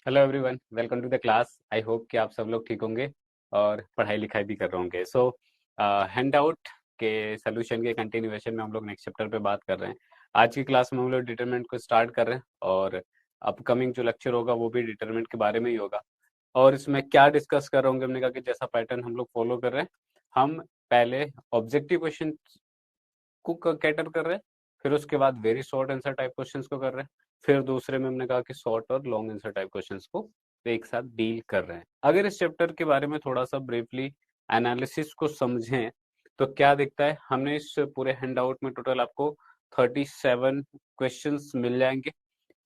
Hello everyone, welcome to the class. I hope कि आप सब लोग ठीक होंगे और पढ़ाई लिखाई भी कर रहे होंगे। हैंड आउट के सोल्यूशन के कंटिन्यूएशन में हम लोग नेक्स्ट चैप्टर पे बात कर रहे हैं। आज की क्लास में हम लोग डिटरमिनेंट को स्टार्ट कर रहे हैं और अपकमिंग जो लेक्चर होगा वो भी डिटरमिनेंट के बारे में ही होगा। और इसमें क्या डिस्कस कर रहे होंगे, हमने कहा कि जैसा पैटर्न हम लोग फॉलो कर रहे हैं, हम पहले ऑब्जेक्टिव क्वेश्चन को कैटर कर रहे हैं, फिर उसके बाद very short answer type questions को कर रहे हैं, फिर दूसरे में हमने कहा कि शॉर्ट और लॉन्ग आंसर टाइप क्वेश्चंस को एक साथ डील कर रहे हैं। अगर इस चैप्टर के बारे में थोड़ा सा ब्रीफली एनालिसिस को समझें तो क्या दिखता है, हमने इस पूरे हैंडआउट में टोटल आपको 37 क्वेश्चंस मिल जाएंगे,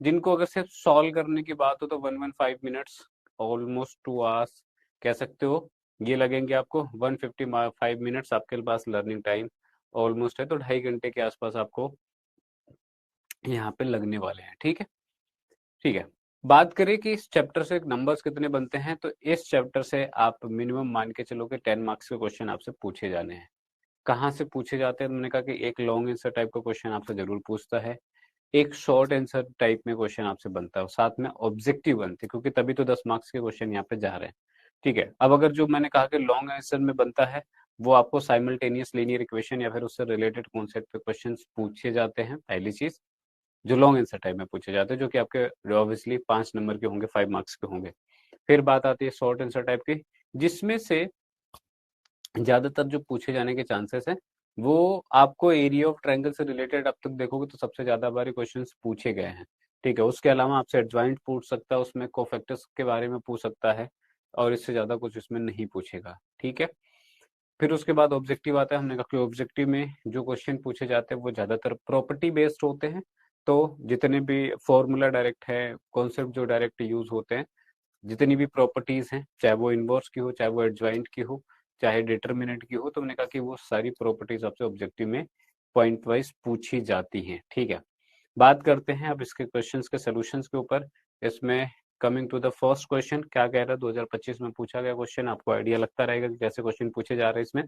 जिनको अगर सिर्फ सॉल्व करने की बात हो तो 115 मिनट्स, ऑलमोस्ट 2 आवर्स कह सकते हो, ये लगेंगे आपको। 155 मिनट्स आपके पास लर्निंग टाइम ऑलमोस्ट है, तो 2.5 घंटे के आसपास आपको यहाँ पे लगने वाले हैं। ठीक है, ठीक है। बात करें कि इस चैप्टर से नंबर्स कितने बनते हैं, तो इस चैप्टर से आप मिनिमम मान के चलो कि 10 मार्क्स के क्वेश्चन आपसे पूछे जाने हैं। कहाँ से पूछे जाते हैं, तो मैंने कहा कि एक लॉन्ग आंसर टाइप का क्वेश्चन आपसे जरूर पूछता है, एक शॉर्ट आंसर टाइप में क्वेश्चन आपसे बनता है, और साथ में ऑब्जेक्टिव बनते हैं, क्योंकि तभी तो 10 मार्क्स के क्वेश्चन यहाँ पे जा रहे हैं। ठीक है, अब अगर जो मैंने कहा कि लॉन्ग आंसर में बनता है, वो आपको साइमल्टेनियस लीनियर इक्वेशन या फिर उससे रिलेटेड कॉन्सेप्ट पे क्वेश्चन पूछे जाते हैं, पहली चीज जो लॉन्ग आंसर टाइप में पूछे जाते हैं, जो कि आपके ऑब्वियसली 5 नंबर के होंगे, 5 मार्क्स के होंगे। फिर बात आती है शॉर्ट आंसर टाइप की, जिसमें से ज्यादातर जो पूछे जाने के चांसेस है वो आपको एरिया ऑफ ट्रायंगल से रिलेटेड अब तक देखोगे तो सबसे ज्यादा बार क्वेश्चंस पूछे गए हैं। ठीक है, उसके अलावा आपसे एडजॉइंट पूछ सकता है, उसमें कोफैक्टर्स के बारे में पूछ सकता है, और इससे ज्यादा कुछ इसमें नहीं पूछेगा। ठीक है, फिर उसके बाद ऑब्जेक्टिव आता है। हमने कहा कि ऑब्जेक्टिव में जो क्वेश्चन पूछे जाते हैं वो ज्यादातर प्रॉपर्टी बेस्ड होते हैं, तो जितने भी फॉर्मूला डायरेक्ट है, कॉन्सेप्ट जो डायरेक्ट यूज होते हैं, जितनी भी प्रॉपर्टीज हैं, चाहे वो इनवर्स की हो, चाहे वो एडजॉइंट की हो, चाहे डिटर्मिनेंट की हो, तो हमने कहा कि वो सारी प्रॉपर्टीज आपसे ऑब्जेक्टिव में पॉइंट वाइज पूछी जाती हैं। ठीक है, बात करते हैं अब इसके क्वेश्चंस के सॉल्यूशंस के ऊपर। इसमें coming to the first question, क्या कह रहा है, 2025 में पूछा गया क्वेश्चन, आपको आइडिया लगता रहेगा कि कैसे क्वेश्चन पूछे जा रहे हैं इसमें।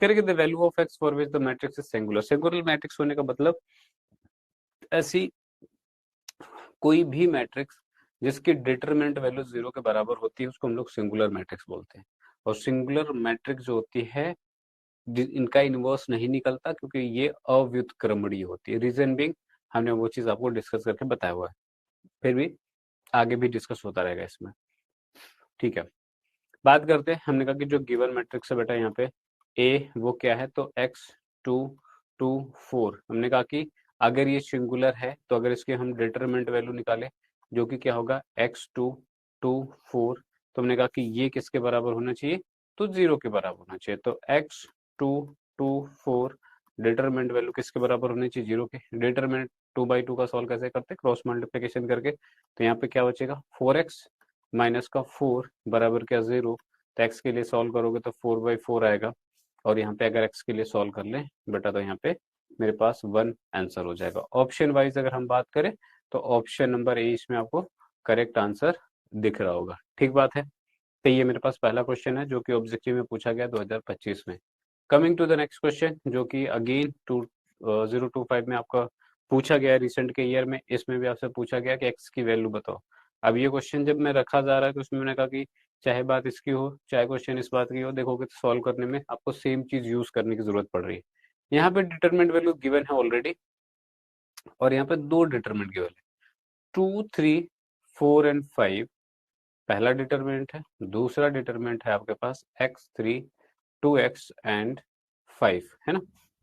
करेंगे the value of x for which the matrix is singular. Singular matrix होने का मतलब ऐसी कोई भी मैट्रिक्स जिसकी डिटरमिनेंट वैल्यू 0 के बराबर होती है उसको हम लोग सिंगुलर मैट्रिक्स बोलते हैं। और सिंगुलर मैट्रिक्स जो होती है इनका इनवर्स नहीं निकलता, क्योंकि ये अव्युत्क्रमणीय होती है। रीजन बिंग हमने वो चीज आपको डिस्कस करके बताया हुआ है, फिर भी आगे भी डिस्कस होता रहेगा इसमें। ठीक है, बात करते हैं। हमने कहा कि जो गिवन मैट्रिक्स है बेटा यहाँ पे ए वो क्या है, तो x2 2 4। हमने कहा कि अगर ये सिंगुलर है तो अगर इसके हम डिटरमिनेंट वैल्यू निकालें, जो कि क्या होगा x2 2 4, तो हमने कहा कि ये किसके बराबर होना चाहिए, तो 0 के बराबर होना चाहिए। तो x2 2 4 डिटरमिनेंट वैल्यू किसके बराबर होनी चाहिए, 0 के। डिटरमिनेंट 2/2 का सॉल्व कैसे करते हैं, क्रॉस मल्टीप्लीकेशन करके। तो यहाँ पे क्या बचेगा, 4x माइनस का 4 बराबर क्या 0। तो x के लिए सॉल्व करोगे तो 4/4 आएगा, और यहाँ पे अगर x के लिए सॉल्व कर लें बेटा तो यहाँ पे मेरे पास 1 आंसर हो जाएगा। ऑप्शन वाइज अगर हम बात करें तो ऑप्शन नंबर ए इसमें आपको करेक्ट आंसर दिख रहा होगा। ठीक बात है, तो ये मेरे पास पहला क्वेश्चन है जो कि ऑब्जेक्टिव में पूछा गया 2025 में। Coming to the next question, जो कि अगेन 2025 में आपका पूछा गया रिसेंट के ईयर में, इसमें भी आपसे पूछा गया कि एक्स की वैल्यू बताओ। अब ये क्वेश्चन जब मैं रखा जा रहा है तो उसमें मैंने कहा कि चाहे बात इसकी हो चाहे क्वेश्चन इस बात की हो, देखोगे तो सॉल्व करने में आपको सेम चीज यूज करने की जरूरत पड़ रही है। यहाँ पे डिटरमिनेंट वैल्यू गिवन है ऑलरेडी, और यहाँ पे दो डिटरमिनेंट गिवन है, 2 3 4 एंड 5 पहला डिटरमिनेंट है। दूसरा डिटरमिनेंट है आपके पास x3 2x एंड 5, है ना।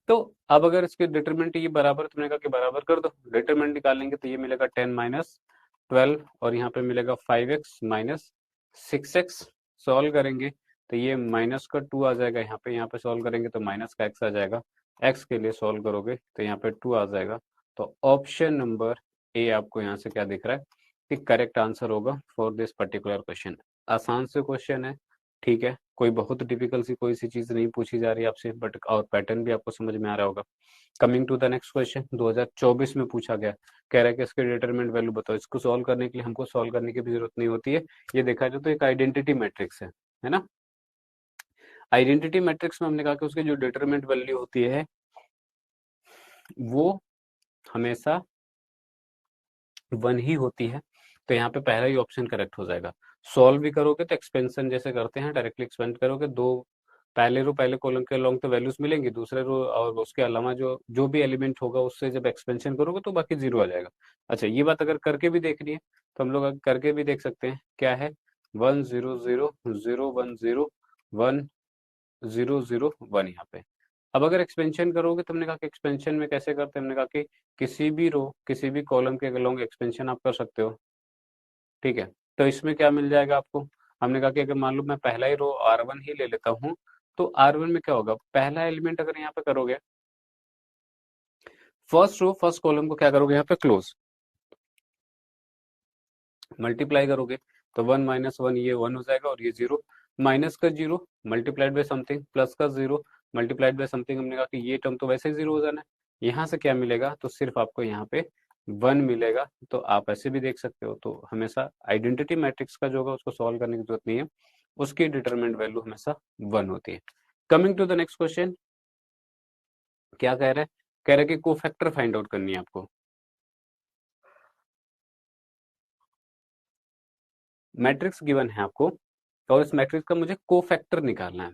तो अब अगर इसके डिटरमिनेंट ये बराबर, तुमने कहा कि बराबर कर दो, डिटरमिनेंट निकालेंगे तो ये मिलेगा 10 - 12, और यहाँ पे मिलेगा 5x - 6x। सॉल्व करेंगे तो ये माइनस का 2 आ जाएगा, यहाँ पे सॉल्व करेंगे तो माइनस का x आ जाएगा। x के लिए सॉल्व करोगे तो यहाँ पे 2 आ जाएगा। तो ऑप्शन नंबर ए आपको यहाँ से क्या दिख रहा है कि करेक्ट आंसर होगा फॉर दिस पर्टिकुलर क्वेश्चन। आसान से क्वेश्चन है, ठीक है, कोई बहुत डिफिकल्ट सी कोई सी चीज नहीं पूछी जा रही है आपसे, बट और पैटर्न भी आपको समझ में आ रहा होगा। Coming to the next question, 2024 में पूछा गया, कह रहा है कि इसके डिटरमिनेंट वैल्यू बताओ। इसको सॉल्व करने के लिए हमको सॉल्व करने की भी जरूरत नहीं होती है, ये देखा जाए तो एक आइडेंटिटी मैट्रिक्स है ना। आइडेंटिटी मैट्रिक्स में हमने कहा कि उसकी जो डिटरमिनेंट वैल्यू होती है वो हमेशा वन ही होती है, तो यहाँ पे पहला ही ऑप्शन करेक्ट हो जाएगा। सॉल्व भी करोगे तो एक्सपेंशन जैसे करते हैं, डायरेक्टली एक्सपेंड करोगे, दो पहले रो पहले कॉलम के लॉन्ग तो वैल्यूज मिलेंगी, दूसरे रो और उसके अलावा जो जो भी एलिमेंट होगा उससे जब एक्सपेंशन करोगे तो बाकी जीरो आ जाएगा। अच्छा, ये बात अगर करके भी देखनी है तो हम लोग अगर करके भी देख सकते हैं। क्या है? 1 0 0 0 1 0 0 1 यहाँ पे। अब अगर एक्सपेंशन करोगे तो हमने कहा कि एक्सपेंशन में कैसे करते हैं, हमने कहा कि किसी भी रो किसी भी कॉलम के लॉन्ग एक्सपेंशन आप कर सकते हो। ठीक है, तो इसमें क्या मिल जाएगा आपको? हमने कहा कि अगर मान लो मैं पहला ही रो R1 ही ले लेता हूँ, तो R1 में क्या होगा? पहला एलिमेंट अगर यहाँ पे करोगे, फर्स्ट रो फर्स्ट कॉलम को क्या करोगे यहाँ पे? क्लोज मल्टीप्लाई करोगे तो 1 - 1 ये 1 हो जाएगा और ये 0, माइनस का 0 मल्टीप्लाइड बाय समथिंग, प्लस का 0 मल्टीप्लाइड बाय समथिंग। हमने कहा कि ये टर्म तो वैसे ही 0 हो जाना है। यहाँ से क्या मिलेगा? तो सिर्फ आपको यहाँ पे 1 मिलेगा। तो आप ऐसे भी देख सकते हो। तो हमेशा आइडेंटिटी मैट्रिक्स का जो होगा उसको सॉल्व करने की जरूरत नहीं है, उसकी डिटरमिनेंट वैल्यू हमेशा 1 होती है। Coming to the next question, क्या कह रहा है? कह रहा है कि कोफैक्टर फाइंड आउट करनी है आपको। मैट्रिक्स गिवन है आपको और इस मैट्रिक्स का मुझे कोफैक्टर निकालना है।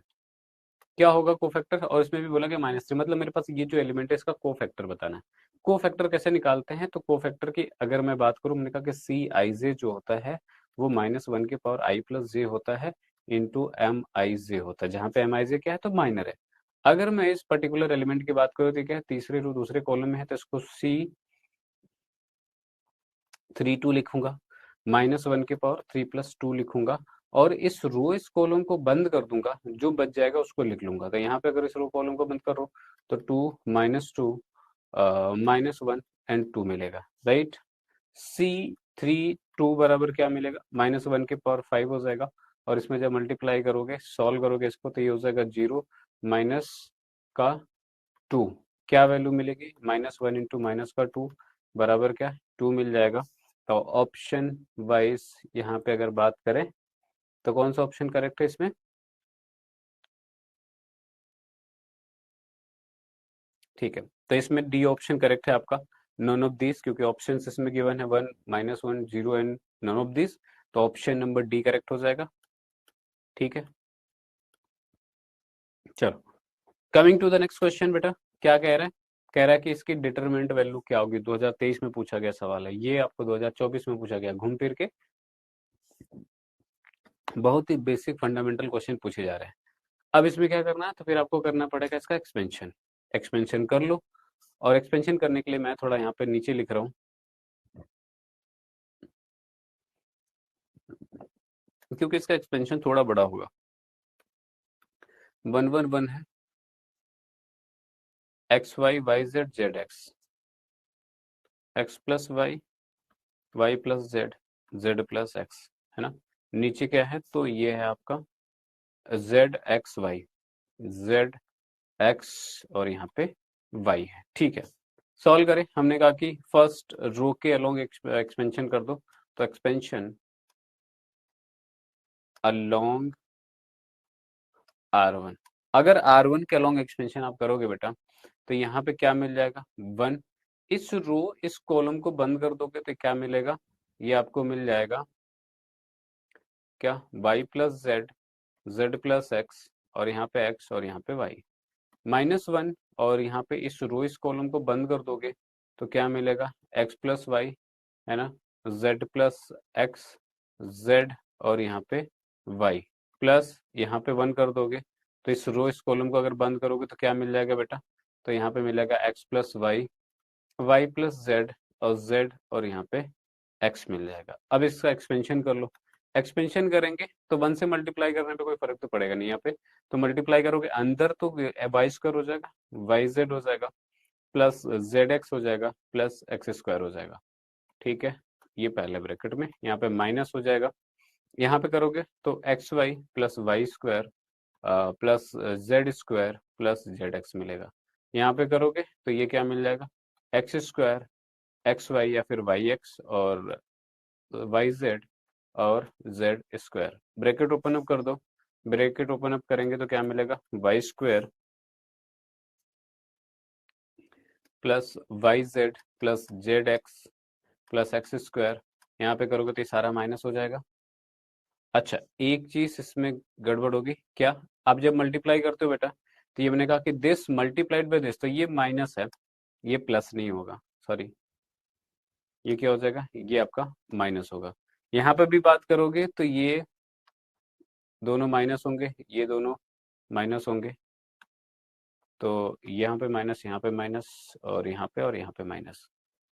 क्या होगा कोफैक्टर? और इसमें भी बोला कि -3, मतलब मेरे पास ये जो एलिमेंट है इसका कोफैक्टर बताना है। कोफैक्टर कैसे निकालते हैं? तो कोफैक्टर की अगर मैं बात करूं, मैंने कहा कि सी आई जे जो होता है वो -1 के पावर आई प्लस जे होता है इंटू एम आई जे होता है, जहां पे एम आई जे क्या है? तो माइनर है। अगर मैं इस पर्टिकुलर एलिमेंट की बात करूँ तो क्या है? तीसरे रो दूसरे कॉलम में है तो इसको C32 लिखूंगा, -1 के पावर 3+2 लिखूंगा और इस रो इस कॉलम को बंद कर दूंगा, जो बच जाएगा उसको लिख लूंगा। तो यहाँ पे अगर इस रो कॉलम को बंद करो तो 2 - 2 -1 एंड 2 मिलेगा, राइट। C32 बराबर क्या मिलेगा? -1 के पावर 5 हो जाएगा और इसमें जब मल्टीप्लाई करोगे सॉल्व करोगे इसको तो ये हो जाएगा 0 माइनस का 2। क्या वैल्यू मिलेगी? -1 इंटू माइनस का 2 बराबर क्या? 2 मिल जाएगा। तो ऑप्शन वाइज यहाँ पे अगर बात करें तो कौन सा ऑप्शन करेक्ट है इसमें? ठीक है, तो इसमें डी ऑप्शन करेक्ट है आपका, नन ऑफ दिस, क्योंकि ऑप्शन इसमें गिवन है 1 -1 0 एंड नन ऑफ दिस। तो ऑप्शन नंबर डी करेक्ट हो जाएगा। ठीक है, चलो coming to the next question बेटा। क्या कह रहा है? कह रहा है कि इसकी डिटरमिनेंट वैल्यू क्या होगी। 2023 में पूछा गया सवाल है, ये आपको 2024 में पूछा गया, घूम फिर के बहुत ही बेसिक फंडामेंटल क्वेश्चन पूछे जा रहे हैं। अब इसमें क्या करना है? तो फिर आपको करना पड़ेगा इसका एक्सपेंशन। एक्सपेंशन कर लो और एक्सपेंशन करने के लिए मैं थोड़ा यहाँ पे नीचे लिख रहा हूँ, क्योंकि इसका एक्सपेंशन थोड़ा बड़ा होगा। 1 1 1 है, x y y z z x plus y plus z plus x, है ना। नीचे क्या है? तो ये है आपका जेड एक्स और यहाँ पे वाई है। ठीक है, सॉल्व करें। हमने कहा कि फर्स्ट रो के अलोंग एक्सपेंशन कर दो, तो एक्सपेंशन अलोंग R1। अगर R1 के अलोंग एक्सपेंशन आप करोगे बेटा तो यहाँ पे क्या मिल जाएगा? 1। इस रो इस कॉलम को बंद कर दोगे तो क्या मिलेगा? ये आपको मिल जाएगा क्या? y plus z plus x और यहाँ पे x और यहाँ पे y, -1। और यहाँ पे इस रो इस कॉलम को बंद कर दोगे तो क्या मिलेगा? x प्लस वाई, है ना, z प्लस एक्स, z और यहाँ पे y, प्लस यहाँ पे 1 कर दोगे तो इस रो इस कॉलम को अगर बंद करोगे तो क्या मिल जाएगा बेटा? तो यहाँ पे मिलेगा x plus y plus z और z और यहाँ पे x मिल जाएगा। अब इसका एक्सपेंशन कर लो। एक्सपेंशन करेंगे तो 1 से मल्टीप्लाई करने पे कोई फर्क तो पड़ेगा नहीं यहाँ पे, तो मल्टीप्लाई करोगे अंदर तो वाई स्क्वायर हो जाएगा, वाई जेड हो जाएगा, प्लस जेड एक्स हो जाएगा, प्लस एक्स स्क्वायर हो जाएगा। ठीक है, ये पहले ब्रैकेट में, यहाँ पे माइनस हो जाएगा। यहाँ पे करोगे तो x y plus y square plus z square plus z x मिलेगा। यहाँ पे करोगे तो ये क्या मिल जाएगा? एक्स स्क्वायर एक्स वाई या फिर वाई एक्स और वाई जेड और z square. Bracket open up कर दो। ब्रैकेट ओपन अप करेंगे तो क्या मिलेगा? Y square plus y z plus z x plus x square, यहाँ पे करोगे तो ये सारा माइनस हो जाएगा। अच्छा, एक चीज इसमें गड़बड़ होगी क्या, आप जब मल्टीप्लाई करते हो बेटा, तो ये मैंने कहा कि दिस मल्टीप्लाइड बाय दिस, तो ये माइनस है, ये प्लस नहीं होगा, सॉरी, ये क्या हो जाएगा, ये आपका माइनस होगा। यहाँ पे भी बात करोगे तो ये दोनों माइनस होंगे, ये दोनों माइनस होंगे, तो यहाँ पे माइनस, यहाँ पे माइनस, और यहाँ पे माइनस,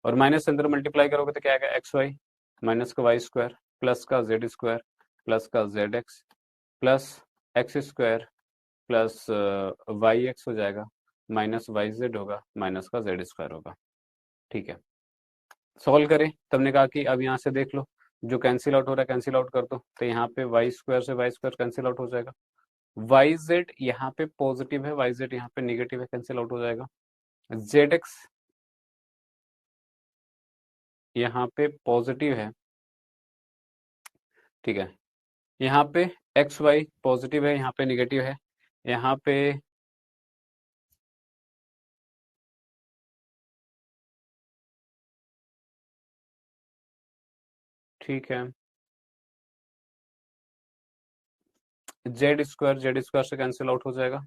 और माइनस से अंदर मल्टीप्लाई करोगे तो क्या आएगा, एक्स वाई, माइनस का वाई स्क्वायर, प्लस का जेड स्क्वायर, प्लस का z x, plus x square, plus y x हो जाएगा, माइनस वाई जेड होगा, माइनस का जेड स्क्वायर होगा। ठीक है, सॉल्व करें, तब ने कहा कि अब यहाँ से देख लो, जो कैंसिल आउट हो रहा है कैंसिल आउट कर दो, तो यहाँ पे वाई स्क्वायर से वाई स्क्वायर कैंसिल आउट हो जाएगा, वाई जेड यहाँ पे पॉजिटिव है, वाई जेड यहाँ पे निगेटिव है, कैंसिल आउट हो जाएगा, जेड एक्स यहाँ पे पॉजिटिव है, ठीक है, यहाँ पे एक्स वाई पॉजिटिव है, यहाँ पे निगेटिव है, यहाँ पे ठीक है, जेड स्क्वायर से कैंसिल आउट हो जाएगा,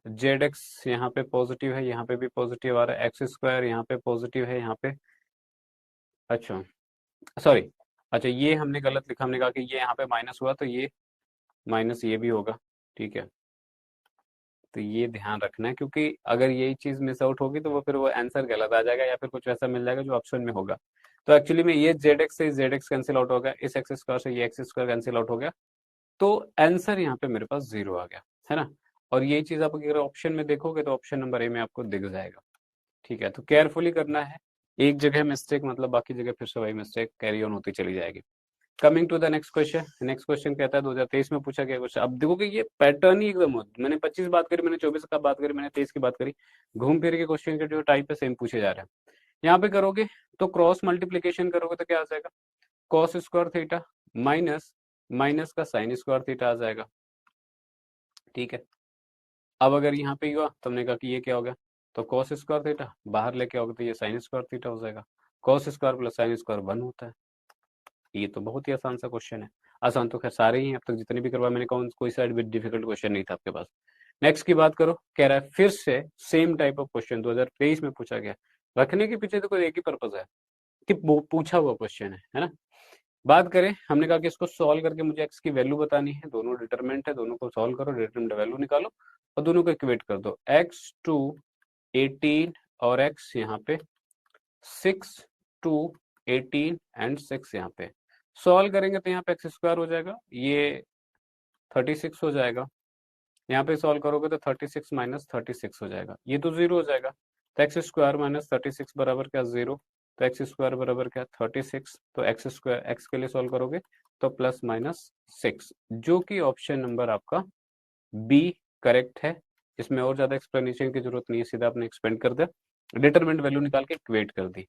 जेड एक्स यहाँ पे पॉजिटिव है, यहाँ पे भी पॉजिटिव आ रहा है, एक्स स्क्वायर यहाँ पे पॉजिटिव है, यहाँ पे, अच्छा सॉरी, अच्छा ये हमने गलत लिखा, हमने कहा कि ये यहाँ पे माइनस हुआ, तो ये माइनस ये भी होगा, ठीक है, तो ये ध्यान रखना है, क्योंकि अगर यही चीज मिस आउट होगी तो वो फिर वो आंसर गलत आ जाएगा, या फिर कुछ ऐसा मिल जाएगा जो ऑप्शन में होगा। तो एक्चुअली में ये जेड एक्स से जेड एक्स कैंसिल आउट हो गया, इस एक्स स्क्वायर से ये एक्स स्क्वायर कैंसिल आउट हो गया, तो आंसर यहाँ पे मेरे पास 0 आ गया, है ना। और यही चीज आप अगर ऑप्शन में देखोगे तो ऑप्शन नंबर ए में आपको दिख जाएगा। ठीक है, तो केयरफुली करना है, एक जगह मिस्टेक मतलब बाकी जगह फिर से वही मिस्टेक कैरी ऑन होती चली जाएगी। Coming to the next question, next question कहता है 2023 में पूछा गया क्वेश्चन। अब देखो कि ये पैटर्न ही एकदम हो, मैंने 25 बात करी, मैंने 24 का बात करी, मैंने 23 की बात करी, घूम फिर के क्वेश्चन के जो टाइप है सेम पूछे जा रहे हैं। यहाँ पे करोगे तो क्रॉस मल्टीप्लीकेशन करोगे तो क्या आ जाएगा, cos square theta minus minus का साइन स्क्वायर थीटा आ जाएगा। ठीक है, अब अगर यहाँ पे हुआ तो हमने कहा कि ये क्या हो गया, तो कॉस स्क्वायर थीटा बाहर लेके आओगे तो ये साइन स्क्वायर थीटा हो जाएगा, cos square plus sine square 1 होता है। ये तो बहुत ही आसान सा क्वेश्चन है, आसान तो खैर सारे ही हैं, अब तक जितने भी करवाए मैंने, कौन कोई साइड भी डिफिकल्ट क्वेश्चन नहीं था आपके पास। नेक्स्ट की बात करो, कह रहा है फिर से सेम टाइप ऑफ क्वेश्चन 2023 में पूछा गया, रखने के पीछे तो कोई एक ही पर्पज है कि पूछा हुआ क्वेश्चन है ना। बात करें, हमने कहा कि इसको सॉल्व करके मुझे एक्स की वैल्यू बतानी है, दोनों डिटरमिनेंट है, दोनों को सॉल्व करो, डिटरमिनेंट वैल्यू निकालो और दोनों को इक्वेट कर दो, एक्स टू 18 और एक्स यहाँ पे 6 टू 18 एंड 6 यहाँ पे सॉल्व करेंगे तो यहाँ पे एक्स स्क्वायर हो जाएगा, ये 36 हो जाएगा, यहाँ पे सॉल्व करोगे तो 36 माइनस 36 हो जाएगा, ये तो 0 हो जाएगा, तो एक्स स्क्वायर माइनस 36 बराबर क्या 0, तो एक्स स्क्वायर बराबर क्या 36, तो एक्स स्क्वायर एक्स के लिए सॉल्व करोगे तो प्लस माइनस 6, जो कि ऑप्शन नंबर आपका बी करेक्ट है। इसमें और ज्यादा एक्सप्लेनेशन की जरूरत नहीं है, सीधा आपने एक्सपेंड कर दिया, डिटरमिनेंट वैल्यू निकाल के इक्वेट कर दी।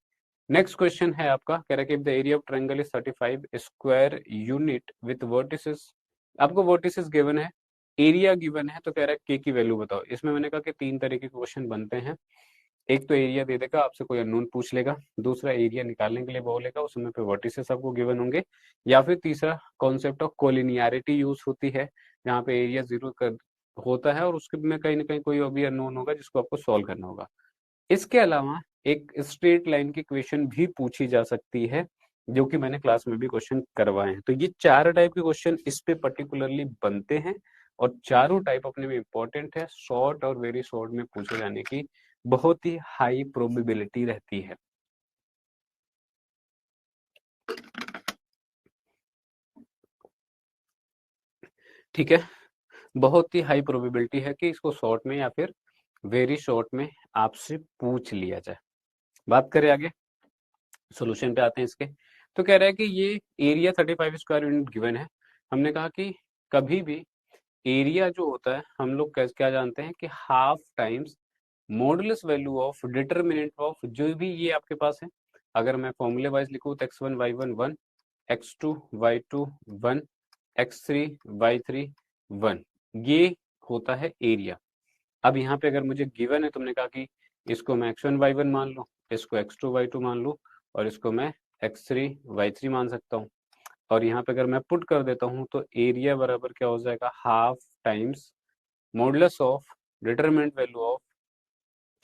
नेक्स्ट क्वेश्चन है आपका, कह रहा है कि the area of triangle is 35 square unit with vertices, आपको वर्टिसेस गिवन है, एरिया गिवन है, तो कह रहा है के की वैल्यू बताओ। इसमें मैंने कहा कि तीन तरीके के क्वेश्चन बनते हैं, एक तो एरिया दे देगा आपसे, कोई अननोन पूछ लेगा, दूसरा एरिया निकालने के लिए बोलेगा, उसमें पे वर्टिसेस आपको गिवन होंगे, या फिर तीसरा कॉन्सेप्ट ऑफ कोलिनियरिटी यूज होती है, जहाँ पे एरिया 0 कर होता है और उसके में कहीं ना कहीं कोई भी अननोन होगा जिसको आपको सॉल्व करना होगा। इसके अलावा एक स्ट्रेट लाइन की इक्वेशन भी पूछी जा सकती है, जो कि मैंने क्लास में भी क्वेश्चन करवाए हैं। तो ये चार टाइप के क्वेश्चन इस पे पर्टिकुलरली बनते हैं, और चारों टाइप अपने में इंपॉर्टेंट है, शॉर्ट और वेरी शॉर्ट में पूछे जाने की बहुत ही हाई प्रोबेबिलिटी रहती है। ठीक है, बहुत ही हाई प्रोबेबिलिटी है कि इसको शॉर्ट में या फिर वेरी शॉर्ट में आपसे पूछ लिया जाए। बात करें आगे, सोल्यूशन पे आते हैं इसके। तो कह रहा है कि ये एरिया 35 स्क्वायर यूनिट गिवन है, हमने कहा कि कभी भी एरिया जो होता है हम लोग क्या जानते हैं कि half times modulus value of determinant of जो भी ये आपके पास है, अगर मैं फॉर्मूले वाइज लिखूं तो x1 y1 1, x2 y2 1, x3 y3 1, ये होता है एरिया। अब यहाँ पे अगर मुझे गिवन है, तुमने कहा कि इसको मैं x1 y1 मान लूं, इसको x2 y2 मान लूं, और इसको मैं x3 y3 मान सकता हूँ। और यहाँ पे अगर मैं पुट कर देता हूँ तो एरिया बराबर क्या हो जाएगा, half times modulus of determinant value of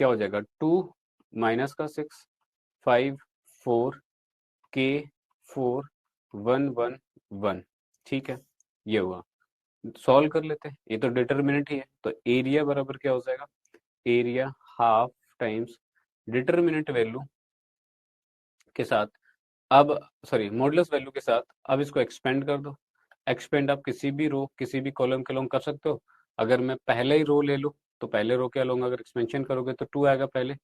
क्या हो जाएगा, 2 माइनस का 6 5 4 के 4 1 1 1। ठीक है, ये हुआ। सॉल्व कर लेते हैं, ये तो डिटरमिनेंट ही है, तो एरिया बराबर क्या हो जाएगा, area half times determinant value के साथ, अब सॉरी मॉडुलस वैल्यू के साथ, अब इसको एक्सपेंड कर दो। एक्सपेंड आप किसी भी रो किसी भी कॉलम के लोग कर सकते हो। अगर मैं पहले ही रो ले लूँ तो पहले रो क्या लूंगा, अगर एक्सपेंशन करोगे तो 2 आएगा पहले।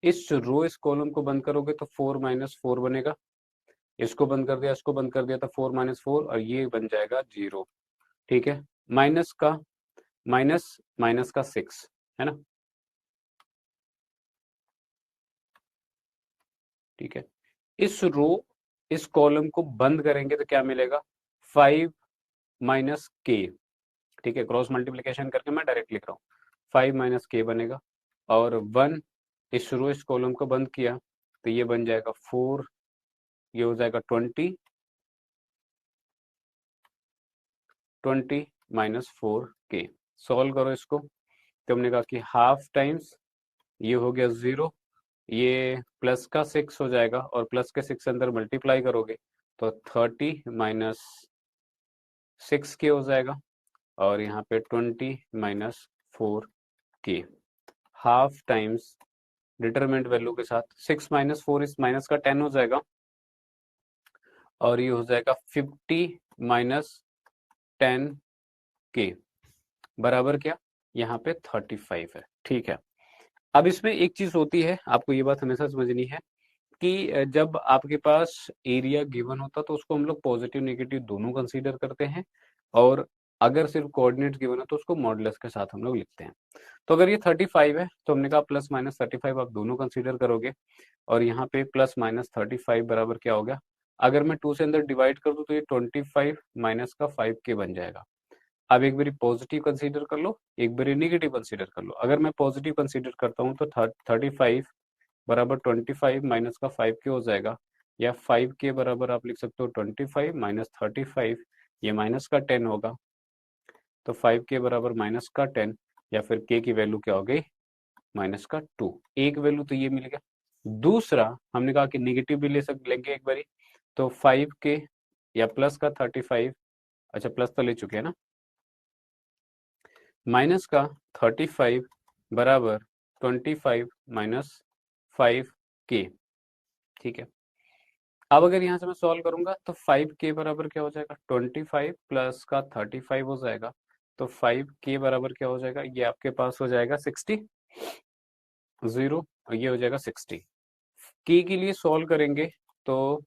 इस रो इस कॉलम को बंद करोगे तो 4 माइनस 4 बनेगा। इसको बंद कर दिया, इसको बंद कर दिया तो 4 माइनस 4 और ये बन जाएगा 0। ठीक है, माइनस का माइनस माइनस का 6 है ना। ठीक है, इस रो इस कॉलम को बंद करेंगे तो क्या मिलेगा, 5 माइनस के। ठीक है, क्रॉस मल्टीप्लीकेशन करके मैं डायरेक्ट लिख रहा हूँ, 5 माइनस के बनेगा। और 1 इस रो इस कॉलम को बंद किया तो ये बन जाएगा 4, ये हो जाएगा 20 माइनस 4 के। सॉल्व करो इसको तो हमने कहा कि हाफ टाइम्स ये हो गया 0, ये प्लस का 6 हो जाएगा और प्लस के 6 अंदर मल्टीप्लाई करोगे तो 30 माइनस 6 के हो जाएगा। और यहाँ पे 20 माइनस 4 के, हाफ टाइम्स डिटरमिनेंट वैल्यू के साथ 6 माइनस 4 इस माइनस का 10 हो जाएगा और ये हो जाएगा 50 माइनस 10 के बराबर क्या, यहाँ पे 35 है। ठीक है, अब इसमें एक चीज होती है, आपको ये बात हमेशा समझनी है कि जब आपके पास एरिया गिवन होता तो उसको हम लोग पॉजिटिव नेगेटिव दोनों कंसीडर करते हैं, और अगर सिर्फ कोऑर्डिनेट्स गिवन है तो उसको मॉडुलस के साथ हम लोग लिखते हैं। तो अगर ये 35 है तो हमने कहा प्लस माइनस 35 आप दोनों कंसीडर करोगे, और यहाँ पे प्लस माइनस 35 बराबर क्या हो गया, अगर मैं 2 से अंदर डिवाइड कर दूं तो ये 25 माइनस का 5 के बन जाएगा। अब एक बारी पॉजिटिव कंसीडर कर लो, एक बारी नेगेटिव कंसीडर कर लो। अगर मैं पॉजिटिव कंसीडर करता हूँ तो 35 बराबर 25 माइनस का 5 के हो जाएगा, या 5 के बराबर आप लिख सकते हो 25 माइनस 35, ये माइनस का 10 होगा, तो 5 के बराबर माइनस का 10, या फिर के की वैल्यू क्या हो गई, माइनस का 2। एक वैल्यू तो ये मिल गया। दूसरा हमने कहा कि नेगेटिव भी लेंगे एक बारी, तो 5 के या प्लस का 35, अच्छा प्लस तो ले चुके हैं ना, माइनस का 35 बराबर 25 माइनस 5 के। ठीक है, अब अगर यहाँ से मैं सॉल्व करूंगा तो 5 के बराबर क्या हो जाएगा, 25 प्लस का 35 हो जाएगा, तो 5 के बराबर क्या हो जाएगा, ये आपके पास हो जाएगा 60, 0, और ये हो जाएगा 60। के लिए सॉल्व करेंगे तो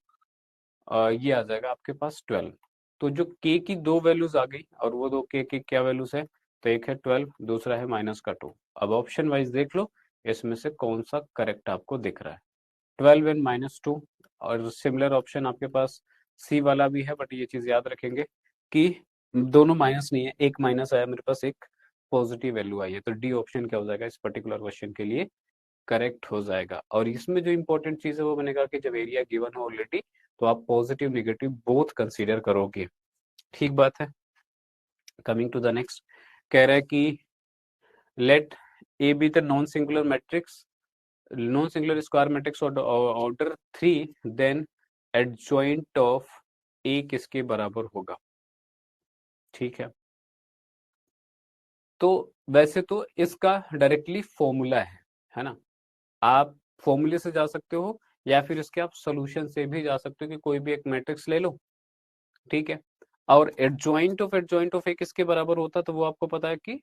ये आ जाएगा आपके पास 12। तो जो के की दो वैल्यूज आ गई, और वो दो के की क्या वैल्यूज है, तो एक है 12, दूसरा है माइनस का 2। अब ऑप्शन वाइज देख लो इसमें से कौन सा करेक्ट आपको दिख रहा है, 12 एंड माइनस 2। और सिमिलर ऑप्शन आपके पास सी वाला भी है, बट ये चीज याद रखेंगे कि दोनों माइनस नहीं है, एक माइनस आया मेरे पास, एक पॉजिटिव वैल्यू आई है, तो डी ऑप्शन क्या हो जाएगा इस पर्टिकुलर क्वेश्चन के लिए, करेक्ट हो जाएगा। और इसमें जो इंपॉर्टेंट चीज है वो मैंने कहा कि जब एरिया गिवन हो ऑलरेडी तो आप पॉजिटिव नेगेटिव बोथ कंसीडर करोगे। ठीक बात है। कमिंग टू द नेक्स्ट, कह रहा है कि let A be the non singular matrix, non singular square matrix order 3, then adjoint of A किसके बराबर होगा। ठीक है, तो वैसे तो इसका डायरेक्टली फॉर्मूला है ना, आप फॉर्मूले से जा सकते हो या फिर इसके आप सोल्यूशन से भी जा सकते हो कि कोई भी एक मैट्रिक्स ले लो। ठीक है, और एडजॉइंट ऑफ ए किसके बराबर होता है, तो वो आपको पता है कि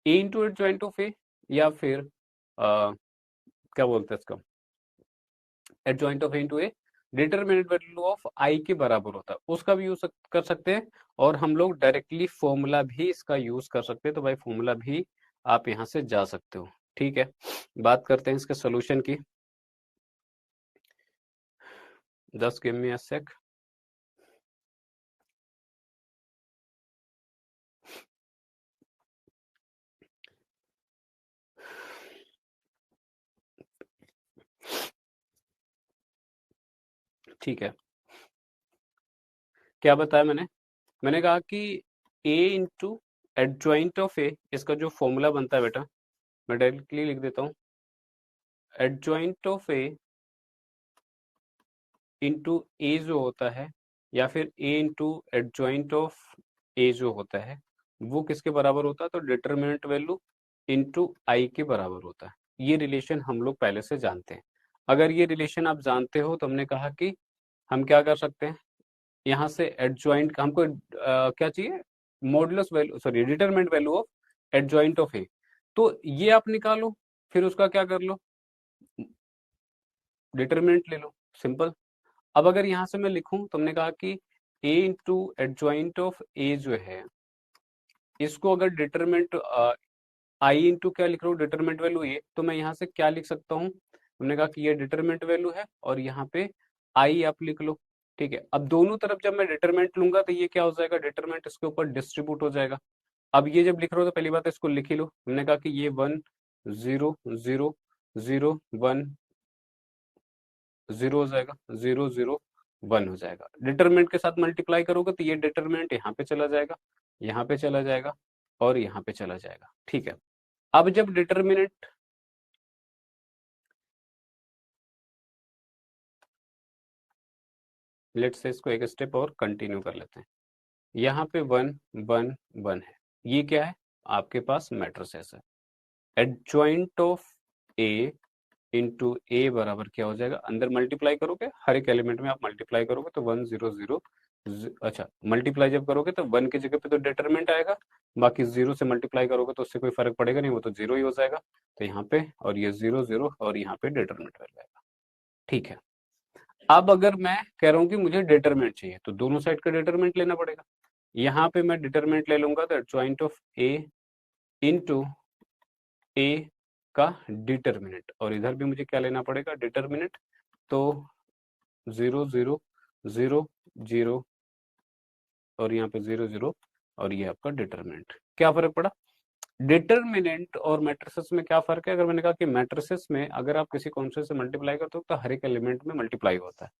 A into adjoint of A, या फिर क्या बोलते हैं इसका, adjoint of A into A determinant value of I के बराबर होता है, उसका भी यूज कर सकते हैं। और हम लोग डायरेक्टली फॉर्मूला भी इसका यूज कर सकते हैं, तो भाई फॉर्मूला भी आप यहाँ से जा सकते हो। ठीक है, बात करते हैं इसके सोल्यूशन की। 10 गिव मी अ सेक। ठीक है, क्या बताया मैंने कहा कि ए इंटू एडजॉइंट ऑफ ए, इसका जो फॉर्मूला बनता है बेटा, मैं डायरेक्टली लिख देता हूँ, एडजॉइंट ऑफ ए इंटू ए जो होता है, या फिर ए इंटू एडजॉइंट ऑफ ए जो होता है, वो किसके बराबर होता है, तो डिटरमिनेंट वैल्यू इंटू आई के बराबर होता है। ये रिलेशन हम लोग पहले से जानते हैं। अगर ये रिलेशन आप जानते हो तो हमने कहा कि हम क्या कर सकते हैं, यहाँ से एडजॉइंट हमको क्या चाहिए, modulus value, sorry determinant value of adjoint of A, तो ये आप निकालो, फिर उसका क्या कर लो, डिटरमिनेंट ले लो, सिंपल। अब अगर यहाँ से मैं लिखूं तो हमने कहा कि A into adjoint of A जो है, इसको अगर डिटरमिनेंट आई इंटू क्या लिख रहा हूँ, डिटरमिनेंट वैल्यू ए, तो मैं यहाँ से क्या लिख सकता हूँ, हमने कहा कि ये डिटरमिनेंट वैल्यू है और यहाँ पे आई आप लिख लो। ठीक है, अब दोनों तरफ जब मैं डिटरमिनेंट लूंगा तो ये क्या हो जाएगा, डिटरमिनेंट इसके ऊपर डिस्ट्रीब्यूट हो जाएगा। अब ये जब लिख रहे हो तो पहली बात है इसको लिख ही लो, हमने कहा कि ये 1 0 0 0 1 हो जाएगा, 0 0 1 हो जाएगा। डिटरमिनेंट के साथ मल्टीप्लाई करोगे तो ये डिटरमिनेंट यहाँ पे चला जाएगा, यहाँ पे चला जाएगा और यहाँ पे चला जाएगा। ठीक है, अब जब डिटरमिनेंट, लेट्स से इसको एक स्टेप और कंटिन्यू कर लेते हैं। यहाँ पे 1 1 1 है, ये क्या है, आपके पास मैट्रिसेस है। एडजॉइंट ऑफ ए इंटू ए बराबर क्या हो जाएगा, अंदर मल्टीप्लाई करोगे, हर एक एलिमेंट में आप मल्टीप्लाई करोगे तो 1 0 0, अच्छा मल्टीप्लाई जब करोगे तो 1 की जगह पे तो डिटरमिनेंट आएगा, बाकी 0 से मल्टीप्लाई करोगे तो उससे कोई फर्क पड़ेगा नहीं, वो तो 0 ही हो जाएगा। तो यहाँ पे और ये 0 0 और यहाँ पे डिटरमिनेंट वैल्यू आएगा। ठीक है, अब अगर मैं कह रहा हूँ कि मुझे डिटरमिनेंट चाहिए तो दोनों साइड का डिटरमिनेंट लेना पड़ेगा। यहाँ पे मैं डिटरमिनेंट ले लूंगा तो एडजॉइंट ऑफ ए इंटू ए का डिटरमिनेंट, और इधर भी मुझे क्या लेना पड़ेगा, डिटरमिनेंट। तो 0 0 0 0 और यहाँ पे 0 0 और ये आपका डिटरमिनेंट। क्या फर्क पड़ा, डिटरमिनेंट और मैट्रिसेस में क्या फर्क है, अगर मैंने कहा कि मैट्रिसेस में अगर आप किसी कॉन्स्टेंट से मल्टीप्लाई करते हो तो हर एक एलिमेंट में मल्टीप्लाई होता है,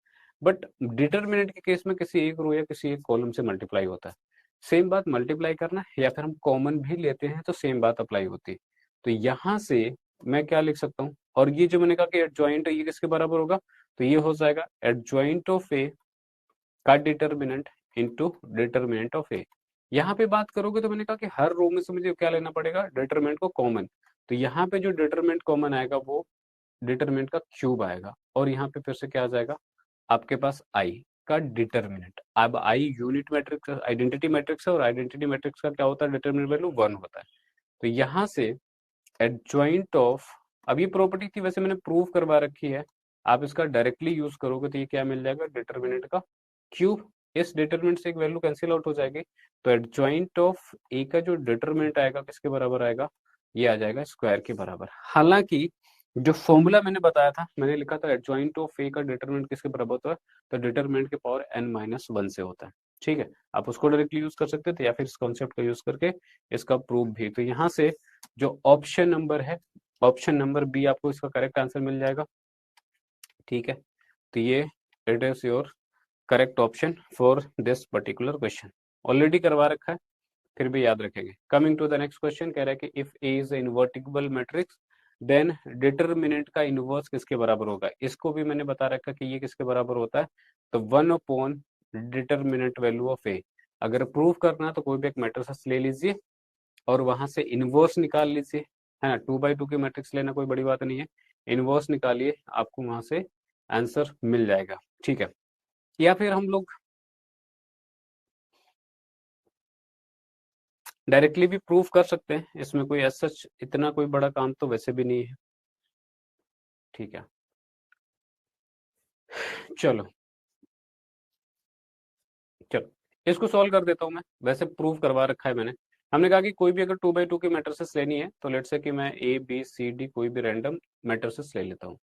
बट डिटरमिनेंट के केस में किसी एक रो या किसी एक कॉलम से मल्टीप्लाई होता है। सेम बात मल्टीप्लाई करना या फिर हम कॉमन भी लेते हैं तो सेम बात अप्लाई होती है। तो यहाँ से मैं क्या लिख सकता हूँ, और ये जो मैंने कहा कि एडजॉइंट है, ये किसके बराबर होगा, तो ये हो जाएगा एडजॉइंट ऑफ ए का determinant into determinant of A. यहाँ पे बात करोगे तो मैंने कहा कि हर रो में से मुझे क्या लेना पड़ेगा, डिटरमिनेंट को कॉमन। तो यहाँ पे जो डिटरमिनेंट कॉमन आएगा वो डिटरमिनेंट का क्यूब आएगा, और यहाँ पे फिर से क्या आ जाएगा आपके पास आई का डिटरमिनेंट। अब I unit matrix identity matrix है, और आइडेंटिटी मैट्रिक्स का क्या होता है, डिटरमिनेंट वैल्यू 1 होता है। तो यहाँ से एडजॉइंट ऑफ, अब ये प्रॉपर्टी थी वैसे मैंने प्रूव करवा रखी है, आप इसका डायरेक्टली यूज करोगे तो ये क्या मिल जाएगा, डिटरमिनेंट का क्यूब। इस डिटरमिनेंट से एक वैल्यू कैंसिल आउट हो जाएगी, तो एडजॉइंट ऑफ ए का जो डिटरमिनेंट आएगा किसके बराबर आएगा, ये आ जाएगा स्क्वायर के बराबर। हालांकि जो फॉर्मूला मैंने बताया था, मैंने लिखा था एडजॉइंट ऑफ ए का डिटरमिनेंट किसके बराबर होता है, तो डिटरमिनेंट के पावर n-1 से होता है। ठीक है, आप उसको डायरेक्टली यूज कर सकते थे या फिर इस कॉन्सेप्ट का यूज करके इसका प्रूफ भी। तो यहाँ से जो ऑप्शन नंबर है, ऑप्शन नंबर बी, आपको इसका करेक्ट आंसर मिल जाएगा। ठीक है, तो ये it is your correct option for this particular question. Already करवा रखा है, फिर भी याद रखेंगे। Coming to the next question, कह रहा है कि if A is invertible matrix then determinant का इनवर्स किसके बराबर होगा। इसको भी मैंने बता रखा कि ये किसके बराबर होता है, तो 1/, डिटरमिनेंट वैल्यू ऑफ ए। अगर प्रूव करना है तो कोई भी एक मैट्रिक्स ले लीजिए और वहां से इनवर्स निकाल लीजिए, है ना। 2x2 की मैट्रिक्स लेना कोई बड़ी बात नहीं है, इनवर्स निकालिए, आपको वहां से आंसर मिल जाएगा। ठीक है, या फिर हम लोग डायरेक्टली भी प्रूफ कर सकते हैं, इसमें कोई ऐसा इतना कोई बड़ा काम तो वैसे भी नहीं है। ठीक है, चलो चलो इसको सॉल्व कर देता हूं मैं, वैसे प्रूव करवा रखा है मैंने। हमने कहा कि कोई भी अगर 2x2 की मैट्रिसेस लेनी है तो लेट्स से कि मैं ए बी सी डी कोई भी रैंडम मैट्रिसेस ले लेता हूँ।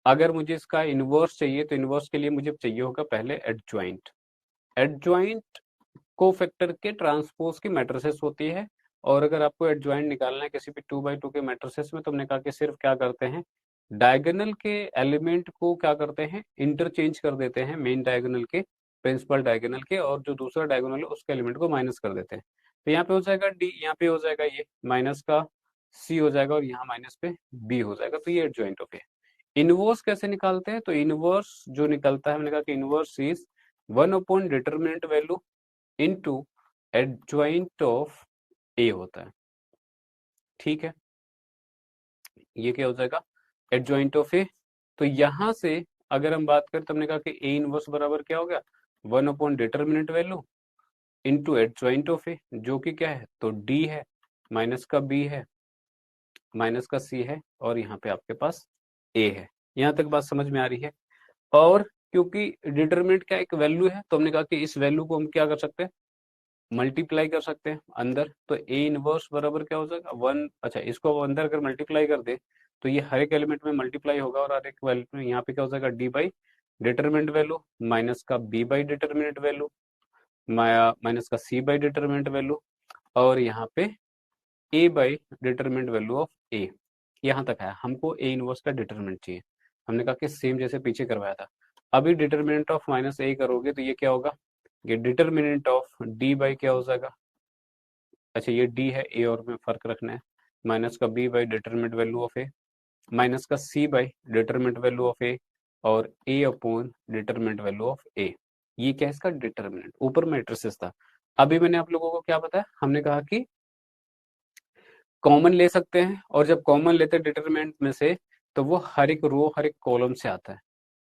अगर मुझे इसका इनवर्स चाहिए तो इनवर्स के लिए मुझे चाहिए होगा पहले एडजॉइंट। एडजॉइंट कोफैक्टर के ट्रांसपोज की मैट्रिसेस होती है, और अगर आपको एडजॉइंट निकालना है किसी भी 2x2 के मैट्रिसेस में तो हमने कहा कि सिर्फ क्या करते हैं, डायगोनल के एलिमेंट को क्या करते हैं, इंटरचेंज कर देते हैं, मेन डायगोनल के, प्रिंसिपल डायगोनल के, और जो दूसरा डायगोनल है उसके एलिमेंट को माइनस कर देते हैं। तो यहाँ पे हो जाएगा डी, यहाँ पे हो जाएगा ये माइनस का सी हो जाएगा, और यहाँ माइनस पे बी हो जाएगा। तो ये एडजॉइंट ऑफ ए। इनवर्स कैसे निकालते हैं, तो इनवर्स जो निकलता है, हमने कहा कि inverse is 1 upon determinant value into adjoint of A होता है। ठीक है, ये क्या हो जाएगा, एडजॉइंट ऑफ ए। तो यहां से अगर हम बात करें तो हमने कहा कि ए इनवर्स बराबर क्या हो गया, 1 upon determinant value into adjoint of A, जो कि क्या है, तो डी है, माइनस का बी है, माइनस का सी है, और यहाँ पे आपके पास ए है। यहाँ तक बात समझ में आ रही है। और क्योंकि डिटरमिनेंट का एक वैल्यू है, तो हमने कहा कि इस वैल्यू को हम क्या कर सकते हैं, मल्टीप्लाई कर सकते हैं अंदर। तो ए इनवर्स बराबर क्या हो जाएगा, 1, अच्छा इसको अंदर अगर मल्टीप्लाई कर दे तो ये हर एक एलिमेंट में मल्टीप्लाई होगा, और हर एक एलिमेंट में यहाँ पे क्या हो जाएगा, D by determinant value minus का B by determinant value minus का सी बाई डिटरमिनेंट वैल्यू, और यहाँ पे A by determinant value of A. यहाँ तक है, हमको ए इनवर्स का डिटरमिनेंट चाहिए। हमने कहा कि सेम जैसे पीछे करवाया था। अभी डिटरमिनेंट ऑफ माइनस ए करोगे तो ये क्या होगा, ये डिटरमिनेंट ऑफ डी बाई क्या हो जाएगा, अच्छा ये डी है, ए और में फर्क रखना है, माइनस का B by determinant value of A, minus का C by determinant value of A, और A upon determinant value of A. ये क्या है, इसका डिटरमिनेंट। ऊपर मैट्रिसेस था। अभी मैंने आप लोगों को क्या बताया, हमने कहा कि कॉमन ले सकते हैं, और जब कॉमन लेते हैं डिटरमिनेंट में से, तो वो हर एक रो हर एक कॉलम से आता है।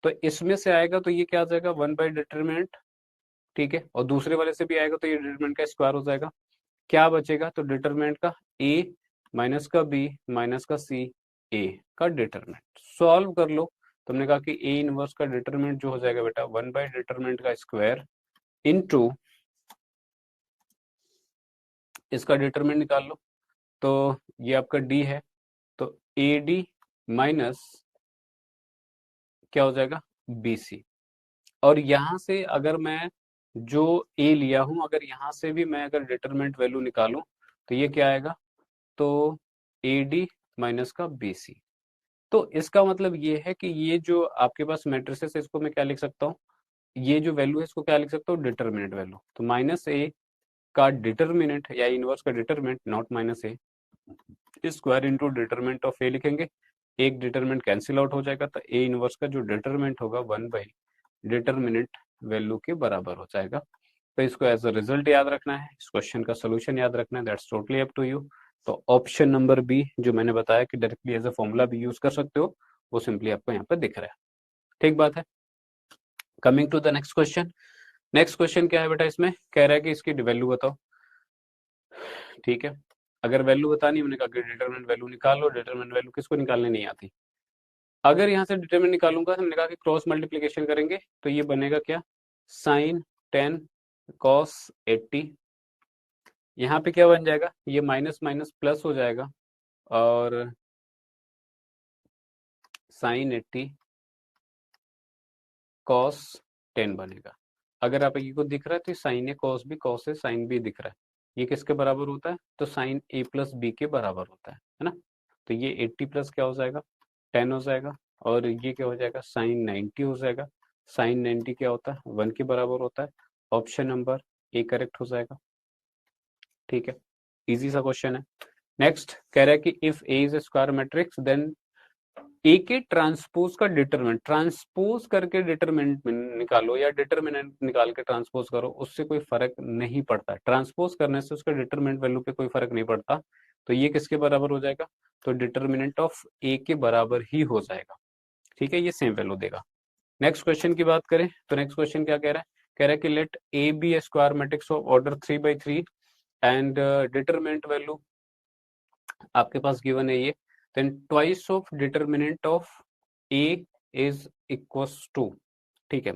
तो इसमें से आएगा तो ये क्या आ जाएगा, 1 बाई डिटरमिनेंट, ठीक है, और दूसरे वाले से भी आएगा तो ये डिटरमिनेंट का स्क्वायर हो जाएगा। क्या बचेगा, तो डिटरमिनेंट का ए माइनस का बी माइनस का सी, ए का डिटरमिनेंट सॉल्व कर लो। तुमने कहा कि ए इनवर्स का डिटरमिनेंट जो हो जाएगा बेटा, 1 बाई डिटरमिनेंट का स्क्वायर इनटू इसका डिटरमिनेंट निकाल लो। तो ये आपका डी है, तो ए डी माइनस क्या हो जाएगा, बी सी। और यहां से अगर मैं जो ए लिया हूं, अगर यहां से भी मैं अगर डिटरमिनेंट वैल्यू निकालूं तो ये क्या आएगा, तो ए डी माइनस का बी सी। तो इसका मतलब ये है कि ये जो आपके पास मैट्रिसेस है, इसको मैं क्या लिख सकता हूँ, ये जो वैल्यू है इसको क्या लिख सकता हूँ, डिटरमिनेंट वैल्यू। तो माइनस ए का डिटरमिनेंट या इनवर्स का determinant, not minus A, square into determinant of A लिखेंगे। एक डिटरमिनेंट कैंसिल आउट हो जाएगा, तो ए इनवर्स का जो डिटरमिनेंट होगा 1 बाई डिटरमिनेंट वैल्यू के बराबर हो जाएगा। तो इसको एज अ रिजल्ट याद रखना है, इस क्वेश्चन का सोल्यूशन याद रखना है, that's totally up to you. तो ऑप्शन नंबर बी जो मैंने बताया कि डायरेक्टली एज अ फॉर्मूला भी यूज कर सकते हो, वो सिंपली आपको यहाँ पर दिख रहा है। ठीक बात है। Coming to the next question. Next question क्या है बेटा, इसमें कह रहा है कि इसकी वैल्यू बताओ। ठीक है, अगर वैल्यू बतानी, हमने कहा कि डिटरमिनेंट वैल्यू निकालो। डिटरमिनेंट वैल्यू किसको निकालने नहीं आती। अगर यहाँ से डिटरमिनेंट निकालूंगा, हमने कहा कि क्रॉस मल्टीप्लीकेशन करेंगे, तो ये बनेगा क्या, साइन 10 कॉस 80। यहाँ पे क्या बन जाएगा, ये माइनस माइनस प्लस हो जाएगा, और साइन 80 कॉस 10 बनेगा। अगर आप ये को दिख रहा है तो साइन है, कॉस भी, कॉस है, साइन भी दिख रहा है। ये किसके बराबर होता है, तो साइन ए प्लस बी के बराबर होता है ना। तो ये 80 प्लस क्या हो जाएगा, 10 हो जाएगा, और ये क्या हो जाएगा, साइन 90 हो जाएगा। साइन 90 क्या होता है, 1 के बराबर होता है। ऑप्शन नंबर ए करेक्ट हो जाएगा। ठीक है, इजी सा क्वेश्चन है। नेक्स्ट कह रहा है कि if A is a square matrix then A के ट्रांसपोज का डिटरमिनेंट, ट्रांसपोज करके डिटरमिनेंट निकालो या डिटरमिनेंट निकाल के ट्रांसपोज करो, उससे कोई फर्क नहीं पड़ता। ट्रांसपोज करने से उसका डिटरमिनेंट वैल्यू पे कोई फर्क नहीं पड़ता। तो ये किसके बराबर हो जाएगा, तो डिटरमिनेंट ऑफ ए के बराबर ही हो जाएगा। ठीक है, ये सेम वैल्यू देगा। नेक्स्ट क्वेश्चन की बात करें तो नेक्स्ट क्वेश्चन क्या कह रहा है, कह रहा है कि let A be a square matrix of order 3 by 3 and determinant value आपके पास गिवन है ये, then twice of determinant of A is equals to. ठीक है,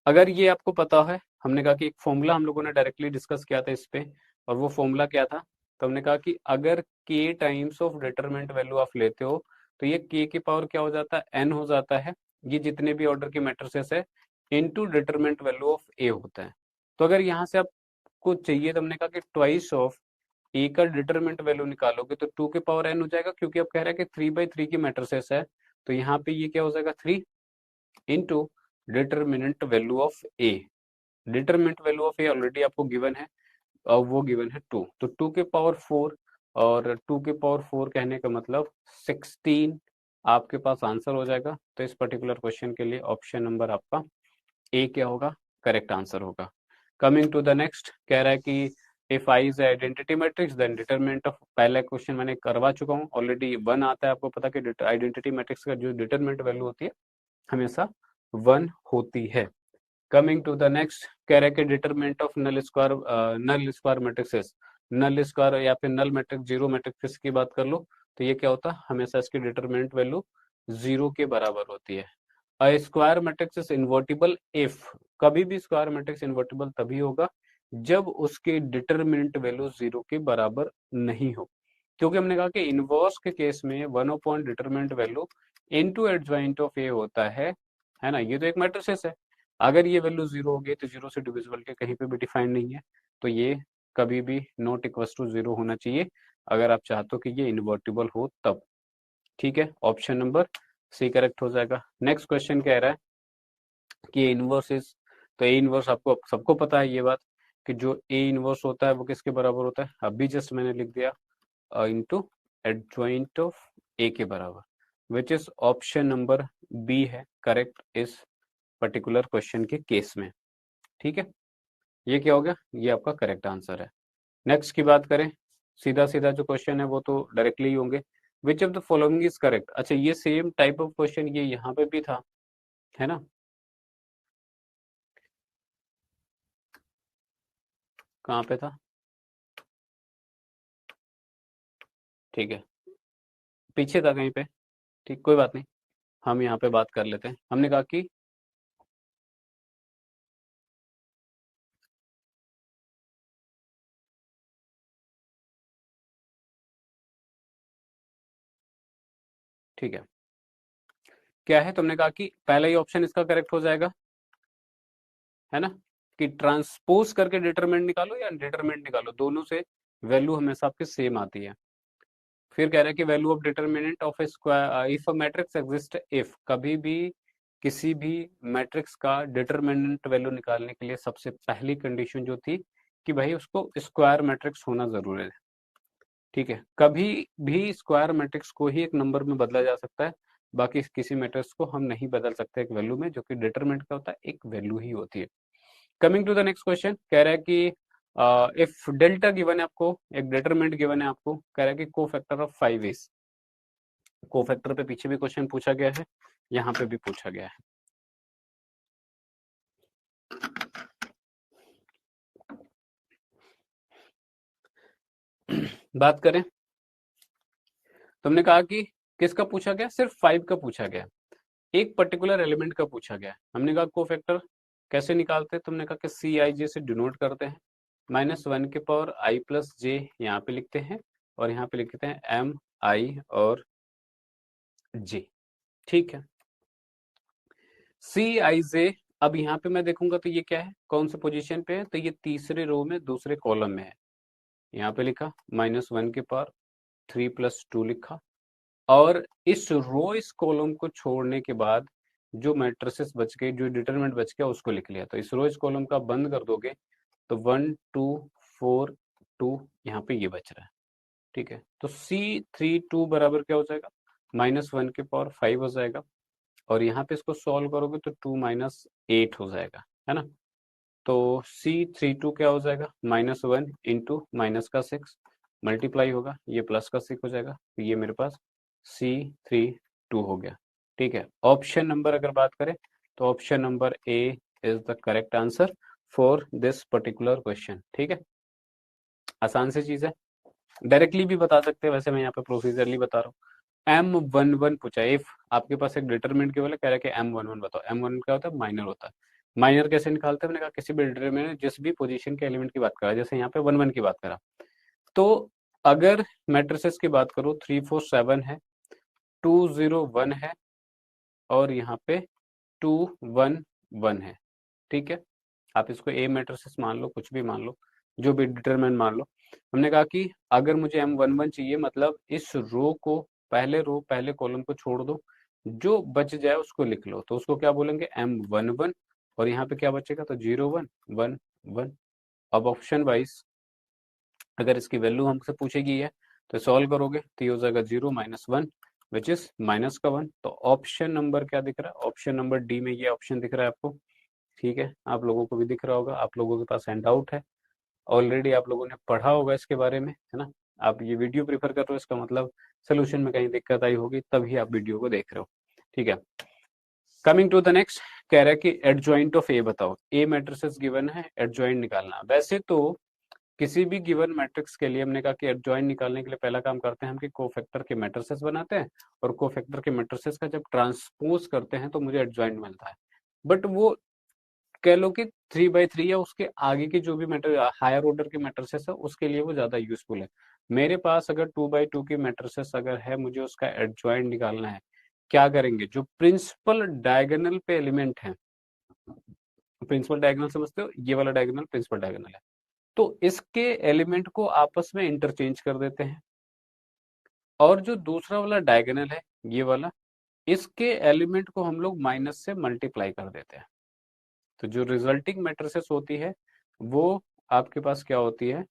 अगर ये आपको पता है, हमने कहा कि एक फॉर्मूला हम लोगों ने डायरेक्टली डिस्कस किया था इस पे, और वो फॉर्मूला क्या था, तो हमने कहा कि अगर के टाइम्स ऑफ डिटरमिनेंट वैल्यू आप लेते हो तो ये के की पावर क्या हो जाता है, एन हो जाता है, ये जितने भी ऑर्डर के मैट्रिसेस है into determinant value of A होता है। तो अगर यहाँ से आपको चाहिए, तो हमने कहा कि ट्वाइस ऑफ ए का डिटरमिनेंट वैल्यू निकालोगे तो 2 के पावर एन हो जाएगा, क्योंकि अब कह रहा है कि 3 by 3 की मैट्रिसेस है, तो यहाँ पे ये क्या हो जाएगा 3 into determinant value of A. Determinant value of A already आपको गिवन है और वो गिवन है 2, तो 2 के पावर 4 और 2 के पावर 4 कहने का मतलब 16 आपके पास आंसर हो जाएगा। तो इस पर्टिकुलर क्वेश्चन के लिए ऑप्शन नंबर आपका ए क्या होगा, करेक्ट आंसर होगा। कमिंग टू द नेक्स्ट, कह रहा है कि if I is identity matrix then determinant of, पहला क्वेश्चन मैंने करवा चुका हूँ ऑलरेडी, 1 आता है, आपको पता कि आइडेंटिटी मैट्रिक्स का जो डिटरमिनेंट वैल्यू होती है हमेशा 1 होती है। कमिंग टू द नेक्स्ट, कह रहे कि determinant of null square matrices, null square या फिर नल मैट्रिक्स, जीरो मैट्रिक्स की बात कर लो तो ये क्या होता है, हमेशा इसकी डिटरमिनेंट वैल्यू 0 के बराबर होती है। A square matrix is invertible if, कभी भी स्क्वायर मैट्रिक्स इन्वर्टिबल तभी होगा जब उसकी डिटरमिनेंट वैल्यू 0 के बराबर नहीं हो, क्योंकि हमने कहा कि इनवर्स के केस में 1 upon determinant value into adjoint of A होता है ना, ये तो एक मैट्रिसेस है। अगर ये वैल्यू 0 होगी तो 0 से डिविजिबल कहीं पे भी डिफाइन नहीं है, तो ये कभी भी नॉट इक्वल्स टू 0 होना चाहिए अगर आप चाहते हो कि ये इन्वर्टिबल हो तब। ठीक है, ऑप्शन नंबर सी करेक्ट हो जाएगा। नेक्स्ट क्वेश्चन कह रहा है कि इनवर्स इज, तो ए इनवर्स आपको सबको पता है ये बात कि जो ए इनवर्स होता है वो किसके बराबर होता है, अभी जस्ट मैंने लिख दिया इनटू एडजॉइंट ऑफ ए के बराबर, which is option number B है करेक्ट इस पर्टिकुलर क्वेश्चन के केस में। ठीक है, ये क्या हो गया, ये आपका करेक्ट आंसर है। नेक्स्ट की बात करें, सीधा सीधा जो क्वेश्चन है वो तो डायरेक्टली ही होंगे। Which of the following is correct, अच्छा ये सेम टाइप ऑफ क्वेश्चन ये यहाँ पे भी था, है ना, कहाँ पे था, ठीक है पीछे था कहीं पे, ठीक कोई बात नहीं, हम यहाँ पे बात कर लेते हैं। हमने कहा कि ठीक है, क्या है, तुमने कहा कि पहला ही ऑप्शन इसका करेक्ट हो जाएगा, है ना, कि ट्रांसपोज करके डिटरमिनेंट निकालो या डिटरमिनेंट निकालो, दोनों से वैल्यू हमेशा आपके सेम आती है। फिर कह रहा है कि value of determinant of A square if a matrix exist if, कभी भी किसी भी मैट्रिक्स का डिटरमिनेंट वैल्यू निकालने के लिए सबसे पहली कंडीशन जो थी कि भाई उसको स्क्वायर मैट्रिक्स होना जरूरी है। ठीक है, कभी भी स्क्वायर मैट्रिक्स को ही एक नंबर में बदला जा सकता है, बाकी किसी मैट्रिक्स को हम नहीं बदल सकते एक वैल्यू में, जो कि डिटरमिनेंट का होता है एक वैल्यू ही होती है। Coming to the next question, कह रहा है कि इफ डेल्टा गिवन है आपको, एक डिटरमिनेंट गिवन है आपको, कह रहा है कि कोफैक्टर ऑफ 5 इज, कोफैक्टर पे पीछे भी क्वेश्चन पूछा गया है, यहाँ पे भी पूछा गया है। बात करें, तुमने कहा कि किसका पूछा गया, सिर्फ 5 का पूछा गया, एक पर्टिकुलर एलिमेंट का पूछा गया। हमने कहा कोफैक्टर कैसे निकालते हैं, तुमने कहा कि सी आई जे से डिनोट करते हैं, -1 के पावर आई प्लस जे यहाँ पे लिखते हैं और यहाँ पे लिखते हैं एम आई और जे। ठीक है, सी आई जे, अब यहाँ पे मैं देखूंगा तो ये क्या है, कौन से पोजीशन पे है, तो ये तीसरे रो में दूसरे कॉलम में है। यहाँ पे लिखा -1 के पावर 3+2 लिखा, और इस रो इस कॉलम को छोड़ने के बाद जो मैट्रिसेस बच गए, जो डिटरमिनेंट बच गया उसको लिख लिया। तो इस रो इस कॉलम का बंद कर दोगे तो 1 2 4 2 यहाँ पे ये बच रहा है। ठीक है, तो C32 बराबर क्या हो जाएगा, -1 के पावर 5 हो जाएगा, और यहाँ पे इसको सॉल्व करोगे तो 2 - 8 हो जाएगा, है ना। तो C32 क्या हो जाएगा, -1 इंटू माइनस का 6 मल्टीप्लाई होगा, ये प्लस का 6 हो जाएगा, तो ये मेरे पास C32 हो गया। ठीक है, ऑप्शन नंबर अगर बात करें तो option number A is the correct answer for this particular question. ठीक है, आसान सी चीज है, डायरेक्टली भी बता सकते हैं, वैसे मैं यहाँ पे प्रोसीजरली बता रहा हूँ। M11 पूछा, इफ आपके पास एक डिटरमिनेंट केवल है, कह रहा है कि M11 बताओ, M11 क्या होता है, माइनर होता है। माइनर कैसे निकालते हैं, मैंने कहा किसी भी डिटरमिनेंट जिस भी पोजीशन के एलिमेंट की बात करा, जैसे यहाँ पे 1 1 की बात करा, तो अगर मैट्रिसेस की बात करो 3 4 7 है, 2 0 1 है, और यहाँ पे 2 1 1 है। ठीक है, आप इसको ए मैट्रिसेस मान लो, कुछ भी मान लो, जो भी डिटरमिनेंट मान लो। हमने कहा कि अगर मुझे M11 चाहिए, मतलब इस रो को, पहले रो पहले कॉलम को छोड़ दो, जो बच जाए उसको लिख लो, तो उसको क्या बोलेंगे M11, और यहाँ पे क्या बचेगा, तो 0 1 1 1। अब ऑप्शन वाइज अगर इसकी वैल्यू हमसे पूछेगी है तो सॉल्व करोगे तो ये हो जाएगा 0 - 1 विच इज माइनस का 1। तो ऑप्शन नंबर क्या दिख रहा है, ऑप्शन नंबर डी में ये ऑप्शन दिख रहा है आपको। ठीक है, आप लोगों को भी दिख रहा होगा, आप लोगों के पास हैंड आउट है, ऑलरेडी आप लोगों ने पढ़ा होगा इसके बारे में, है ना। आप ये वीडियो प्रेफर कर रहे हो, इसका मतलब सोल्यूशन में कहीं दिक्कत आई होगी तभी आप वीडियो को देख रहे हो। ठीक है, कमिंग टू द नेक्स्ट, कह रहा है कि एडजॉइंट ऑफ ए बताओ। ए मैट्रिसेस गिवन है, एडजॉइंट निकालना। वैसे तो किसी भी गिवन मैट्रिक्स के लिए हमने कहा कि एडजॉइंट निकालने के लिए पहला काम करते हैं हम कि कोफैक्टर के मैट्रिसेस बनाते हैं, और कोफैक्टर के मैट्रिसेस का जब ट्रांसपोज करते हैं तो मुझे एडजॉइंट मिलता है। बट वो कह लो कि 3/3 या उसके आगे की जो भी मैटर हायर ऑर्डर की मैट्रिसेस है उसके लिए वो ज्यादा यूजफुल है। मेरे पास अगर 2/2 की मैट्रिसेस अगर है, मुझे उसका एडजॉइंट निकालना है, क्या करेंगे, जो प्रिंसिपल डायगोनल पे एलिमेंट है, प्रिंसिपल डायगोनल समझते हो, ये वाला डायगोनल प्रिंसिपल डायगोनल है, तो इसके एलिमेंट को आपस में इंटरचेंज कर देते हैं, और जो दूसरा वाला डायगोनल है ये वाला, इसके एलिमेंट को हम लोग माइनस से मल्टीप्लाई कर देते हैं। तो जो रिजल्टिंग मैट्रिसेस होती है वो आपके पास क्या होती है,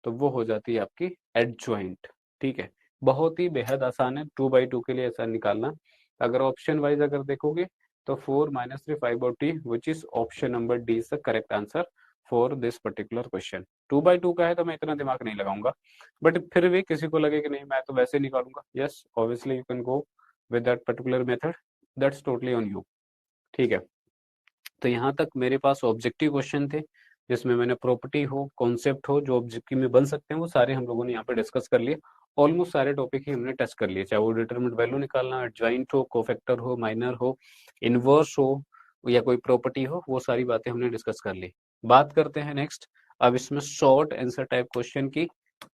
तो वो हो जाती है आपकी एडजॉइंट। ठीक है, बहुत ही बेहद आसान है 2/2 के लिए ऐसा निकालना। अगर ऑप्शन वाइज अगर देखोगे तो 4 - 3 5/t which is option number D is the correct answer for this particular question. 2/2 का है तो मैं इतना दिमाग नहीं लगाऊंगा, बट फिर भी किसी को लगे कि नहीं मैं तो वैसे निकालूंगा, yes obviously you can go with that particular method, that's totally on you. ठीक है, तो यहाँ तक मेरे पास ऑब्जेक्टिव क्वेश्चन थे जिसमें मैंने प्रॉपर्टी हो, कॉन्सेप्ट हो, जो ऑब्जेक्टिव में बन सकते हैं वो सारे हम लोगों ने यहाँ पे डिस्कस कर लिए। ऑलमोस्ट सारे टॉपिक ही हमने टच कर लिए, चाहे वो डिटरमिनेंट वैल्यू निकालना, एडजॉइंट हो, कोफैक्टर हो, माइनर हो, इनवर्स हो, या कोई प्रॉपर्टी हो, वो सारी बातें हमने डिस्कस कर ली। बात करते हैं नेक्स्ट, अब इसमें शॉर्ट आंसर टाइप क्वेश्चन की।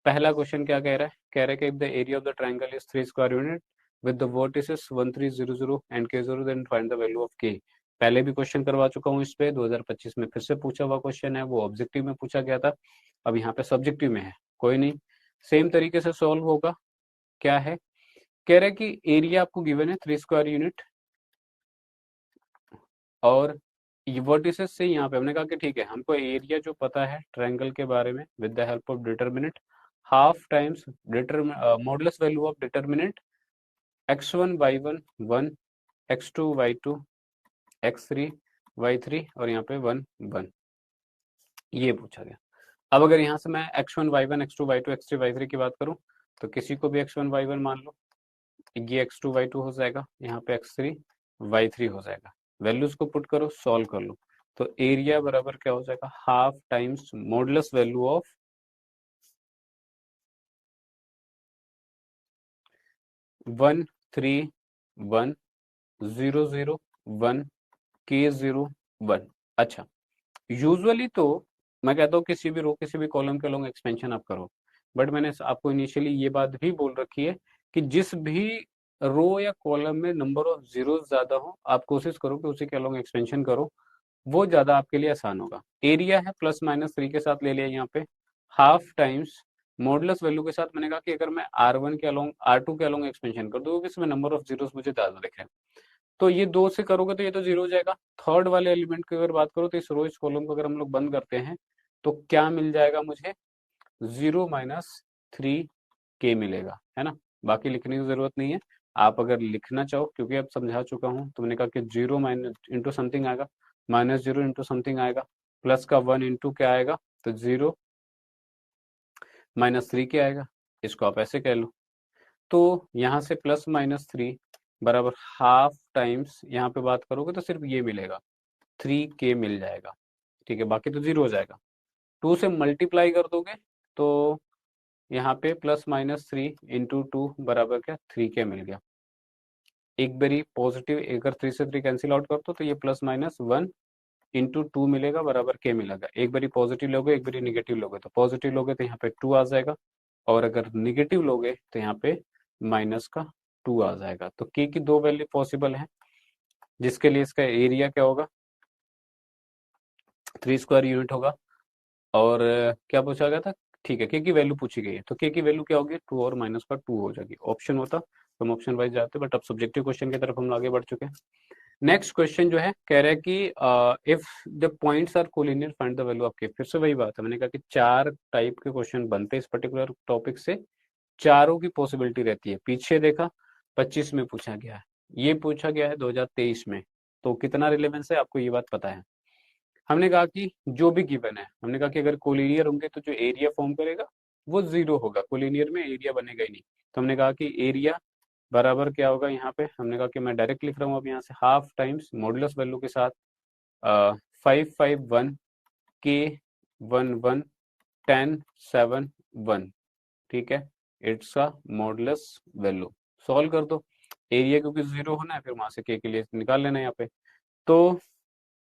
पहला क्वेश्चन क्या कह रहा है, कह रहा है कि if the area of the triangle is 3 square unit with the vertices 1 3 0 0 and k0, then find the value of k। पहले भी क्वेश्चन करवा चुका हूँ इस पे, 2025 में फिर से पूछा हुआ क्वेश्चन है, वो ऑब्जेक्टिव में पूछा गया था, अब यहाँ पे सब्जेक्टिव में है, कोई नहीं, सेम तरीके से सॉल्व होगा। क्या है, कह रहा है कि एरिया आपको गिवन है 3 स्क्वायर यूनिट, और वर्टिसेस से यहाँ पे हमने कहा कि ठीक है हमको एरिया जो पता है ट्रायंगल के बारे में with the help of determinant, half times modulus value of determinant x1 y1 1, x2 y2, x3 y3, और यहाँ पे 1 1, ये पूछा गया। अब अगर यहाँ से मैं x1 y1 x2 y2 x3 y3 की बात करूँ तो किसी को भी x1 y1 मान लो, ये x2 y2 हो जाएगा, यहाँ पे x3 y3 हो जाएगा, वैल्यूज को पुट करो, सॉल्व कर लो, तो एरिया बराबर क्या हो जाएगा, half times modulus value of 1 3 1 0 0 1 k0 1। अच्छा, यूजुअली तो मैं कहता हूँ किसी भी रो किसी भी कॉलम के लॉन्ग एक्सपेंशन आप करो, बट मैंने आपको इनिशियली ये बात भी बोल रखी है कि जिस भी रो या कॉलम में नंबर ऑफ जीरो ज्यादा हो आप कोशिश करो कि उसी के लॉन्ग एक्सपेंशन करो, वो ज्यादा आपके लिए आसान होगा। एरिया है +-3 के साथ ले लिया यहाँ पे, हाफ टाइम्स मॉडुलस वैल्यू के साथ मैंने कहा कि अगर मैं R1 के अलोंग R2 के अलोंग एक्सपेंशन कर दूँ इसमें नंबर ऑफ जीरोस मुझे ज्यादा दिख रहे हैं, तो ये 2 से करोगे तो ये तो 0 हो जाएगा। थर्ड वाले एलिमेंट की अगर बात करो तो इस रो इस कॉलम को अगर हम लोग बंद करते हैं तो क्या मिल जाएगा मुझे, 0 - 3 k मिलेगा, है ना। बाकी लिखने की जरूरत नहीं है, आप अगर लिखना चाहो क्योंकि अब समझा चुका हूँ तो मैंने कहा कि 0 माइनस इंटू समथिंग आएगा, -0 इंटू समथिंग आएगा, प्लस का 1 इंटू क्या आएगा, तो 0 - 3 क्या आएगा, इसको आप ऐसे कह लो। तो यहाँ से +-3 बराबर हाफ टाइम्स यहाँ पे बात करोगे तो सिर्फ ये मिलेगा, 3k मिल जाएगा। ठीक है, बाकी तो 0 हो जाएगा। 2 से मल्टीप्लाई कर दोगे तो यहाँ पे +-3 इंटू 2 बराबर क्या, 3k मिल गया। एक बारी पॉजिटिव, अगर 3 से 3 कैंसिल आउट कर दो तो ये +-1 इंटू 2 मिलेगा बराबर k मिलेगा। एक बारी पॉजिटिव लोगे एक बारी निगेटिव लोगे, तो पॉजिटिव लोगे तो यहाँ पे 2 आ जाएगा, और अगर निगेटिव लोगे तो यहाँ पे माइनस का 2 आ जाएगा। तो k की दो वैल्यू पॉसिबल है, जिसके लिए इसका एरिया क्या होगा, 3 स्क्वायर यूनिट होगा। और क्या पूछा गया था, ठीक है k की वैल्यू पूछी गई है तो k की वैल्यू क्या होगी, 2 और माइनस का 2 हो जाएगी। ऑप्शन होता हम ऑप्शन वाइज जाते हैं, बट अब सब्जेक्टिव क्वेश्चन की तरफ हम आगे बढ़ चुके हैं। नेक्स्ट क्वेश्चन जो है कह रहा है कि if the points are collinear find the value of K. फिर से वही बात है, मैंने कहा कि 4 टाइप के क्वेश्चन बनते हैं इस पर्टिकुलर टॉपिक से, चारों की पॉसिबिलिटी रहती है। पीछे देखा 25 में पूछा गया है, ये पूछा गया है 2023 में, तो कितना रिलेवेंस है आपको ये बात पता है। हमने कहा कि जो भी गिवन है, हमने कहा कि अगर कोलिनियर होंगे तो जो एरिया फॉर्म करेगा वो 0 होगा, कोलिनियर में एरिया बनेगा ही नहीं। तो हमने कहा कि एरिया बराबर क्या होगा, यहाँ पे हमने कहा कि मैं डायरेक्ट लिख रहा हूँ अब यहाँ से, हाफ टाइम्स मॉडुलस वैल्यू के साथ 551 के 111071, ठीक है, इट्स का मॉडुलस वैल्यू। सॉल्व कर दो, एरिया क्योंकि 0 होना है, फिर वहां से के लिए निकाल लेना है यहाँ पे। तो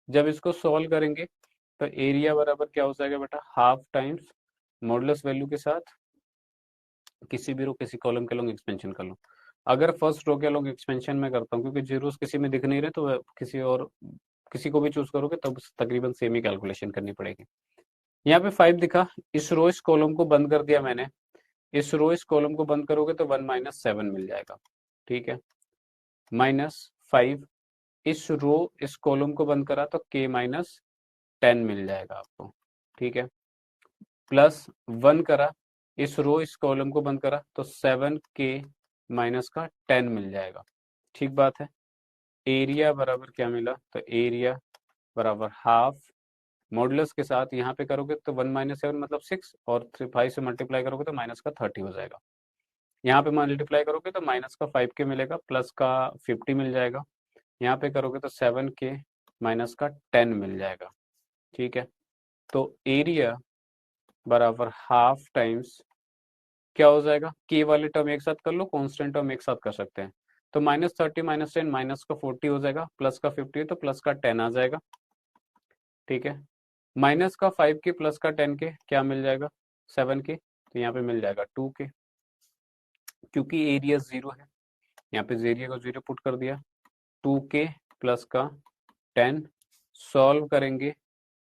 जब इसको सॉल्व करेंगे तो एरिया बराबर क्या हो जाएगा बेटा, हाफ टाइम्स मॉडुलस वैल्यू के साथ किसी भी रो किसी कॉलम के लॉन्ग एक्सपेंशन कर लो। अगर फर्स्ट रो के लॉन्ग एक्सपेंशन में करता हूँ, क्योंकि जीरोस किसी में दिख नहीं रहे, तो किसी और किसी को भी चूज करोगे तब तकरीबन सेम ही कैलकुलेशन करनी पड़ेगी। यहाँ पे 5 दिखा, इस रो इस कॉलम को बंद कर दिया मैंने, इस रो इस कॉलम को बंद करोगे तो 1 माइनस 7 मिल जाएगा, ठीक है, -5, इस रो इस कॉलम को बंद करा तो k माइनस 10 मिल जाएगा आपको, ठीक है, प्लस 1 करा, इस रो इस कॉलम को बंद करा तो 7k माइनस का 10 मिल जाएगा, ठीक बात है। एरिया बराबर क्या मिला, तो एरिया बराबर हाफ मॉडुलस के साथ यहाँ पे करोगे तो 1 माइनस 7 मतलब 6, और 5 से मल्टीप्लाई करोगे तो माइनस का 30 हो जाएगा। यहाँ पे मल्टीप्लाई करोगे तो माइनस का 5k मिलेगा, प्लस का 50 मिल जाएगा। यहाँ पे करोगे तो 7k माइनस का 10 मिल जाएगा, ठीक है। तो एरिया बराबर हाफ टाइम्स क्या हो जाएगा, के वाले टर्म एक साथ कर लो, कांस्टेंट टर्म एक साथ कर सकते हैं, तो -30 -10 माइनस का 40 हो जाएगा, प्लस का 50 तो प्लस का 10 आ जाएगा, ठीक है। माइनस का 5 के प्लस का 10 के क्या मिल जाएगा, 7 के, तो यहाँ पे मिल जाएगा 2 के, क्योंकि एरिया 0 है, यहाँ पे एरिया को 0 पुट कर दिया, 2 के प्लस का 10, सॉल्व करेंगे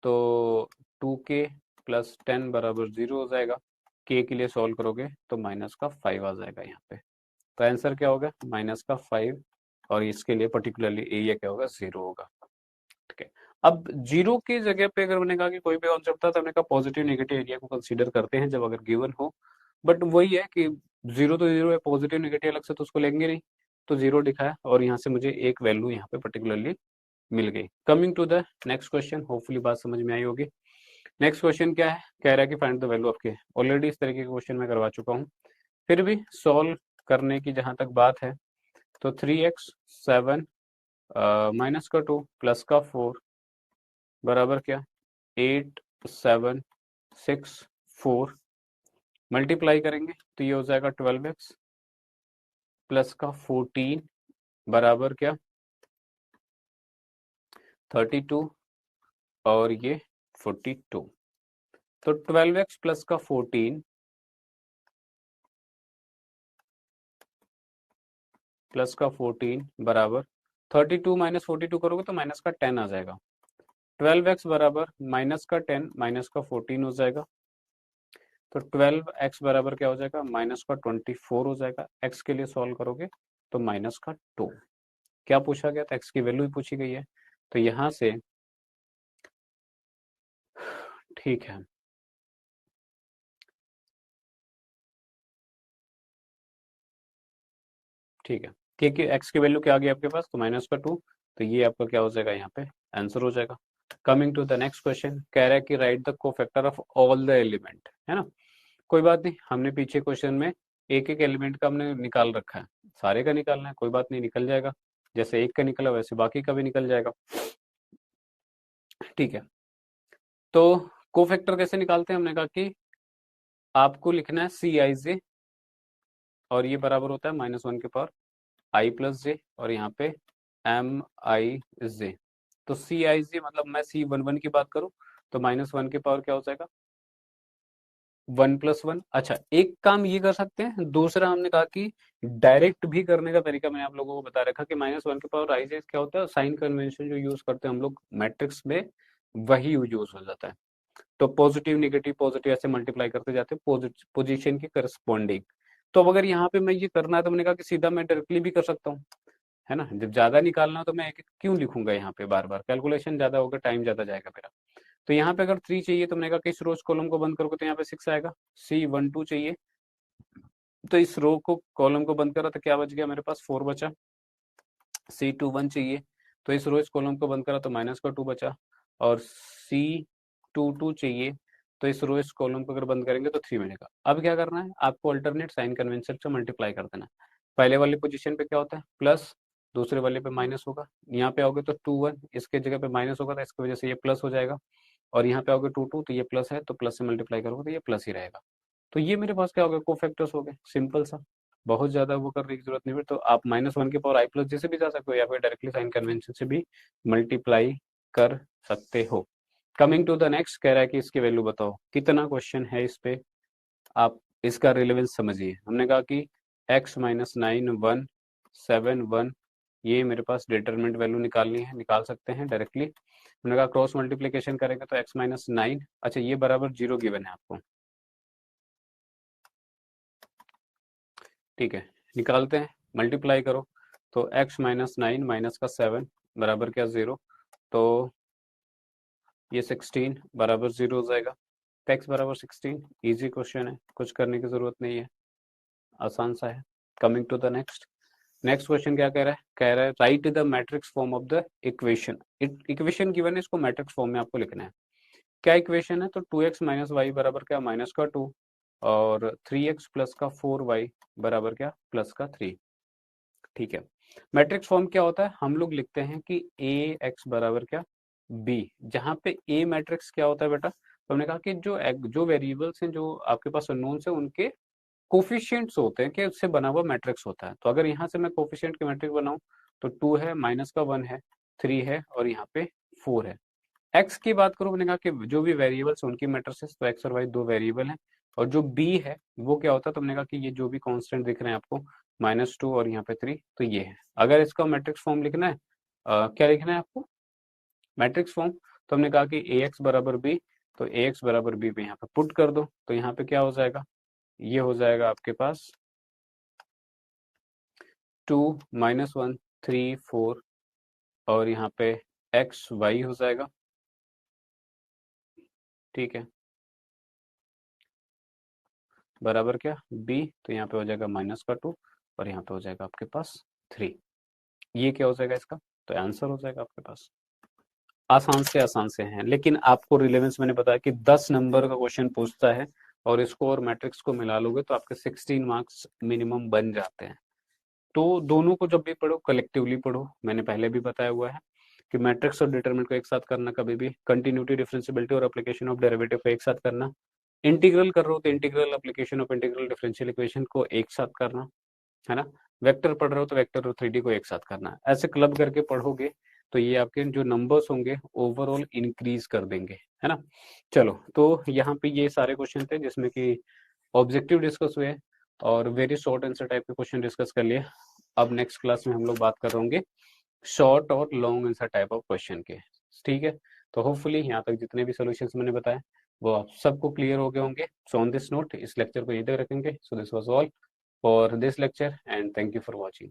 तो 2k प्लस 10 बराबर 0 हो जाएगा, k के लिए सॉल्व करोगे तो माइनस का 5 आ जाएगा यहाँ पे, तो आंसर क्या होगा, माइनस का 5, और इसके लिए पर्टिकुलरली एरिया क्या होगा, 0 होगा, ठीक है। अब 0 की जगह पे अगर मैंने कहा कि कोई भी कॉन्सेप्ट था, तो हमने कहा पॉजिटिव नेगेटिव एरिया को कंसीडर करते हैं जब अगर गिवन हो, बट वही है कि 0 तो 0 है, पॉजिटिव नेगेटिव अलग से तो उसको लेंगे नहीं, तो 0 दिखाया, और यहाँ से मुझे एक वैल्यू यहाँ पे पर्टिकुलरली मिल गई। Coming to the next question, hopefully बात समझ में आई होगी। नेक्स्ट क्वेश्चन क्या है, कह रहा है कि फाइंड द वैल्यू ऑफ के। ऑलरेडी इस तरीके के क्वेश्चन मैं करवा चुका हूँ, फिर भी सॉल्व करने की जहां तक बात है, तो 3x 7 माइनस का 2 प्लस का 4 बराबर क्या, 8 7 6 4, मल्टीप्लाई करेंगे तो ये हो जाएगा 12x प्लस का 14 बराबर क्या, 32, और ये 42, तो 12x प्लस का 14 प्लस का 14 बराबर 32 माइनस 42 करोगे तो माइनस का 10 आ जाएगा, 12x बराबर माइनस का 10 माइनस का 14 हो जाएगा, तो 12x बराबर क्या हो जाएगा, माइनस का 24 हो जाएगा, x के लिए सॉल्व करोगे तो माइनस का 2। क्या पूछा गया था, x की वैल्यू ही पूछी गई है, तो यहां से ठीक है, ठीक है, क्योंकि x की वैल्यू क्या आ गई आपके पास, तो माइनस का 2, तो ये आपका क्या हो जाएगा, यहाँ पे आंसर हो जाएगा। Coming to the next question, कह रहा है कि write the cofactor of all the element, है ना। कोई बात नहीं, हमने पीछे क्वेश्चन में एक एक एलिमेंट का हमने निकाल रखा है, सारे का निकालना है, कोई बात नहीं, निकल जाएगा, जैसे एक का निकला वैसे बाकी का भी निकल जाएगा, ठीक है। तो कोफैक्टर कैसे निकालते हैं, हमने कहा कि आपको लिखना है CIJ, और ये बराबर होता है -1 के पावर I प्लस जे, और यहाँ पे MIJ, तो CIJ मतलब मैं C11 की बात करूं तो -1 के पावर क्या हो जाएगा, 1 प्लस 1। अच्छा, एक काम ये कर सकते हैं, दूसरा हमने कहा कि डायरेक्ट भी करने का तरीका मैंने आप लोगों को बता रखा कि -1 के पावर आई क्या होता है, साइन कन्वेंशन जो यूज करते हैं हम लोग मैट्रिक्स में, वही यूज हो जाता है। तो पॉजिटिव नेगेटिव पॉजिटिव ऐसे मल्टीप्लाई करते जाते हैं पोजीशन के करस्पॉन्डिंग, तो अब अगर यहाँ पे मैं ये करना है तो मैंने कहा कि सीधा मैं डायरेक्टली भी कर सकता हूँ, है ना। जब ज्यादा निकालना हो तो मैं एक एक क्यों लिखूंगा यहाँ पे बार बार, कैलकुलेशन ज्यादा होगा, टाइम ज्यादा जाएगा मेरा। तो यहाँ पे अगर 3 चाहिए तो मैंने कहा कि इस रोज कॉलम को बंद करोगे तो यहाँ पे 6 आएगा। C12 चाहिए तो इस रो को कॉलम को बंद करा तो क्या बच गया मेरे पास, 4 बचा। C21 चाहिए तो इस रो इस कॉलम को बंद करा तो माइनस का 2 बचा। और C22 चाहिए तो इस रो इस कॉलम को अगर बंद करेंगे तो 3 मिलेगा। अब क्या करना है आपको, अल्टरनेट साइन कन्वेंशन से मल्टीप्लाई कर देना है। पहले वाली पोजीशन पे क्या होता है प्लस, दूसरे वाले पे माइनस होगा। यहाँ पे आओगे तो 2 1 इसके जगह पे माइनस होगा तो इसकी वजह से ये प्लस हो जाएगा। और यहाँ पे आओगे 2 2 तो ये प्लस है तो प्लस से मल्टीप्लाई करोगे तो ये प्लस ही रहेगा। तो ये मेरे पास क्या हो गया, कोफैक्टर्स हो गए, सिंपल सा। बहुत ज्यादा वो करने की जरूरत नहीं है। तो आप -1 की पावर i प्लस जैसे भी जा सकते हो या फिर डायरेक्टली साइन कन्वेंशन से भी मल्टीप्लाई कर सकते हो। कमिंग टू द नेक्स्ट, कह रहा है कि इसकी वैल्यू बताओ। कितना क्वेश्चन है इस पे, आप इसका रिलेवेंस समझिए। हमने कहा कि x माइनस 9 1 7 1, ये मेरे पास डिटरमिनेंट वैल्यू निकालनी है, निकाल सकते हैं डायरेक्टली। हमने कहा क्रॉस मल्टीप्लीकेशन करेंगे तो x माइनस 9, अच्छा ये बराबर 0 गिवन है आपको, ठीक है। निकालते हैं, मल्टीप्लाई करो तो x माइनस 9 माइनस का 7 बराबर क्या 0, तो ये 16 बराबर 0 हो जाएगा। तो x बराबर 16, इजी क्वेश्चन है, कुछ करने की जरूरत नहीं है, आसान सा है। Coming to the next, next question क्या कह रहा है, कह रहा है write the matrix form of the equation. Equation given है, इसको मैट्रिक्स फॉर्म में आपको लिखना है। क्या इक्वेशन है, तो 2x माइनस वाई बराबर क्या, माइनस का 2, और 3x प्लस का 4y बराबर क्या, प्लस का 3, ठीक है। मैट्रिक्स फॉर्म क्या होता है, हम लोग लिखते हैं कि ए एक्स बराबर क्या, बी। जहाँ पे ए मैट्रिक्स क्या होता है बेटा, तो हमने कहा कि जो वेरिएबल्स हैं जो आपके पास अननोन्स है उनके कोफिशिएंट्स होते हैं कि उससे बना हुआ मैट्रिक्स होता है। तो अगर यहाँ से मैं कोफिशिएंट की मैट्रिक्स बनाऊं तो 2 है, माइनस का 1 है, 3 है और यहाँ पे 4 है। एक्स की बात करूं, मैंने कहा कि जो भी वेरिएबल्स उनकी मैट्रिसेस, तो एक्स और वाई दो वेरिएबल हैं। और जो बी है वो क्या होता है, तो हमने कहा कि ये जो भी कांस्टेंट दिख रहे हैं आपको, -2 और यहाँ पे 3, तो ये है। अगर इसका मैट्रिक्स फॉर्म लिखना है, क्या लिखना है आपको, मैट्रिक्स फॉर्म, तो हमने कहा कि ए एक्स बराबर बी, तो ए एक्स बराबर बी पे यहाँ पे पुट कर दो तो यहाँ पे क्या हो जाएगा, ये हो जाएगा आपके पास 2 -1 3 4, और यहाँ पे एक्स वाई हो जाएगा, ठीक है, बराबर क्या बी, तो यहाँ पे हो जाएगा माइनस का 2 और यहाँ पे हो जाएगा आपके पास 3। ये क्या हो जाएगा इसका, तो आंसर हो जाएगा आपके पास। आसान से हैं, लेकिन आपको रिलेवेंस मैंने बताया कि 10 नंबर का क्वेश्चन पूछता है और इसको और मैट्रिक्स को मिला लोगे तो आपके 16 मार्क्स मिनिमम बन जाते हैं। तो दोनों को जब भी पढ़ो कलेक्टिवली पढ़ो, मैंने पहले भी बताया हुआ है कि मैट्रिक्स और डिटरमिनेंट को एक साथ करना कभी भी, कंटिन्यूटी, डिफरेंशियबिलिटी और एप्लीकेशन ऑफ डेरिवेटिव को एक साथ करना, इंटीग्रल कर रहे हो तो integral, application of integral, differential equation को एक साथ करना, है ना। वेक्टर पढ़ रहे हो तो वेक्टर और 3D को एक साथ करना है। ऐसे क्लब करके पढ़ोगे तो ये आपके जो नंबर्स होंगे ओवरऑल इंक्रीज कर देंगे, है ना। चलो, तो यहाँ पे ये सारे क्वेश्चन थे जिसमें कि ऑब्जेक्टिव डिस्कस हुए और वेरी शॉर्ट आंसर टाइप के क्वेश्चन डिस्कस कर लिए। अब नेक्स्ट क्लास में हम लोग बात कर रहे होंगे शॉर्ट और long answer type of question के, ठीक है। तो होपफुली यहाँ तक जितने भी सॉल्यूशंस मैंने बताए वो आप सबको क्लियर हो गए होंगे। सो ऑन दिस नोट इस लेक्चर को यहीं तक रखेंगे। So this was all for this lecture and thank you for watching.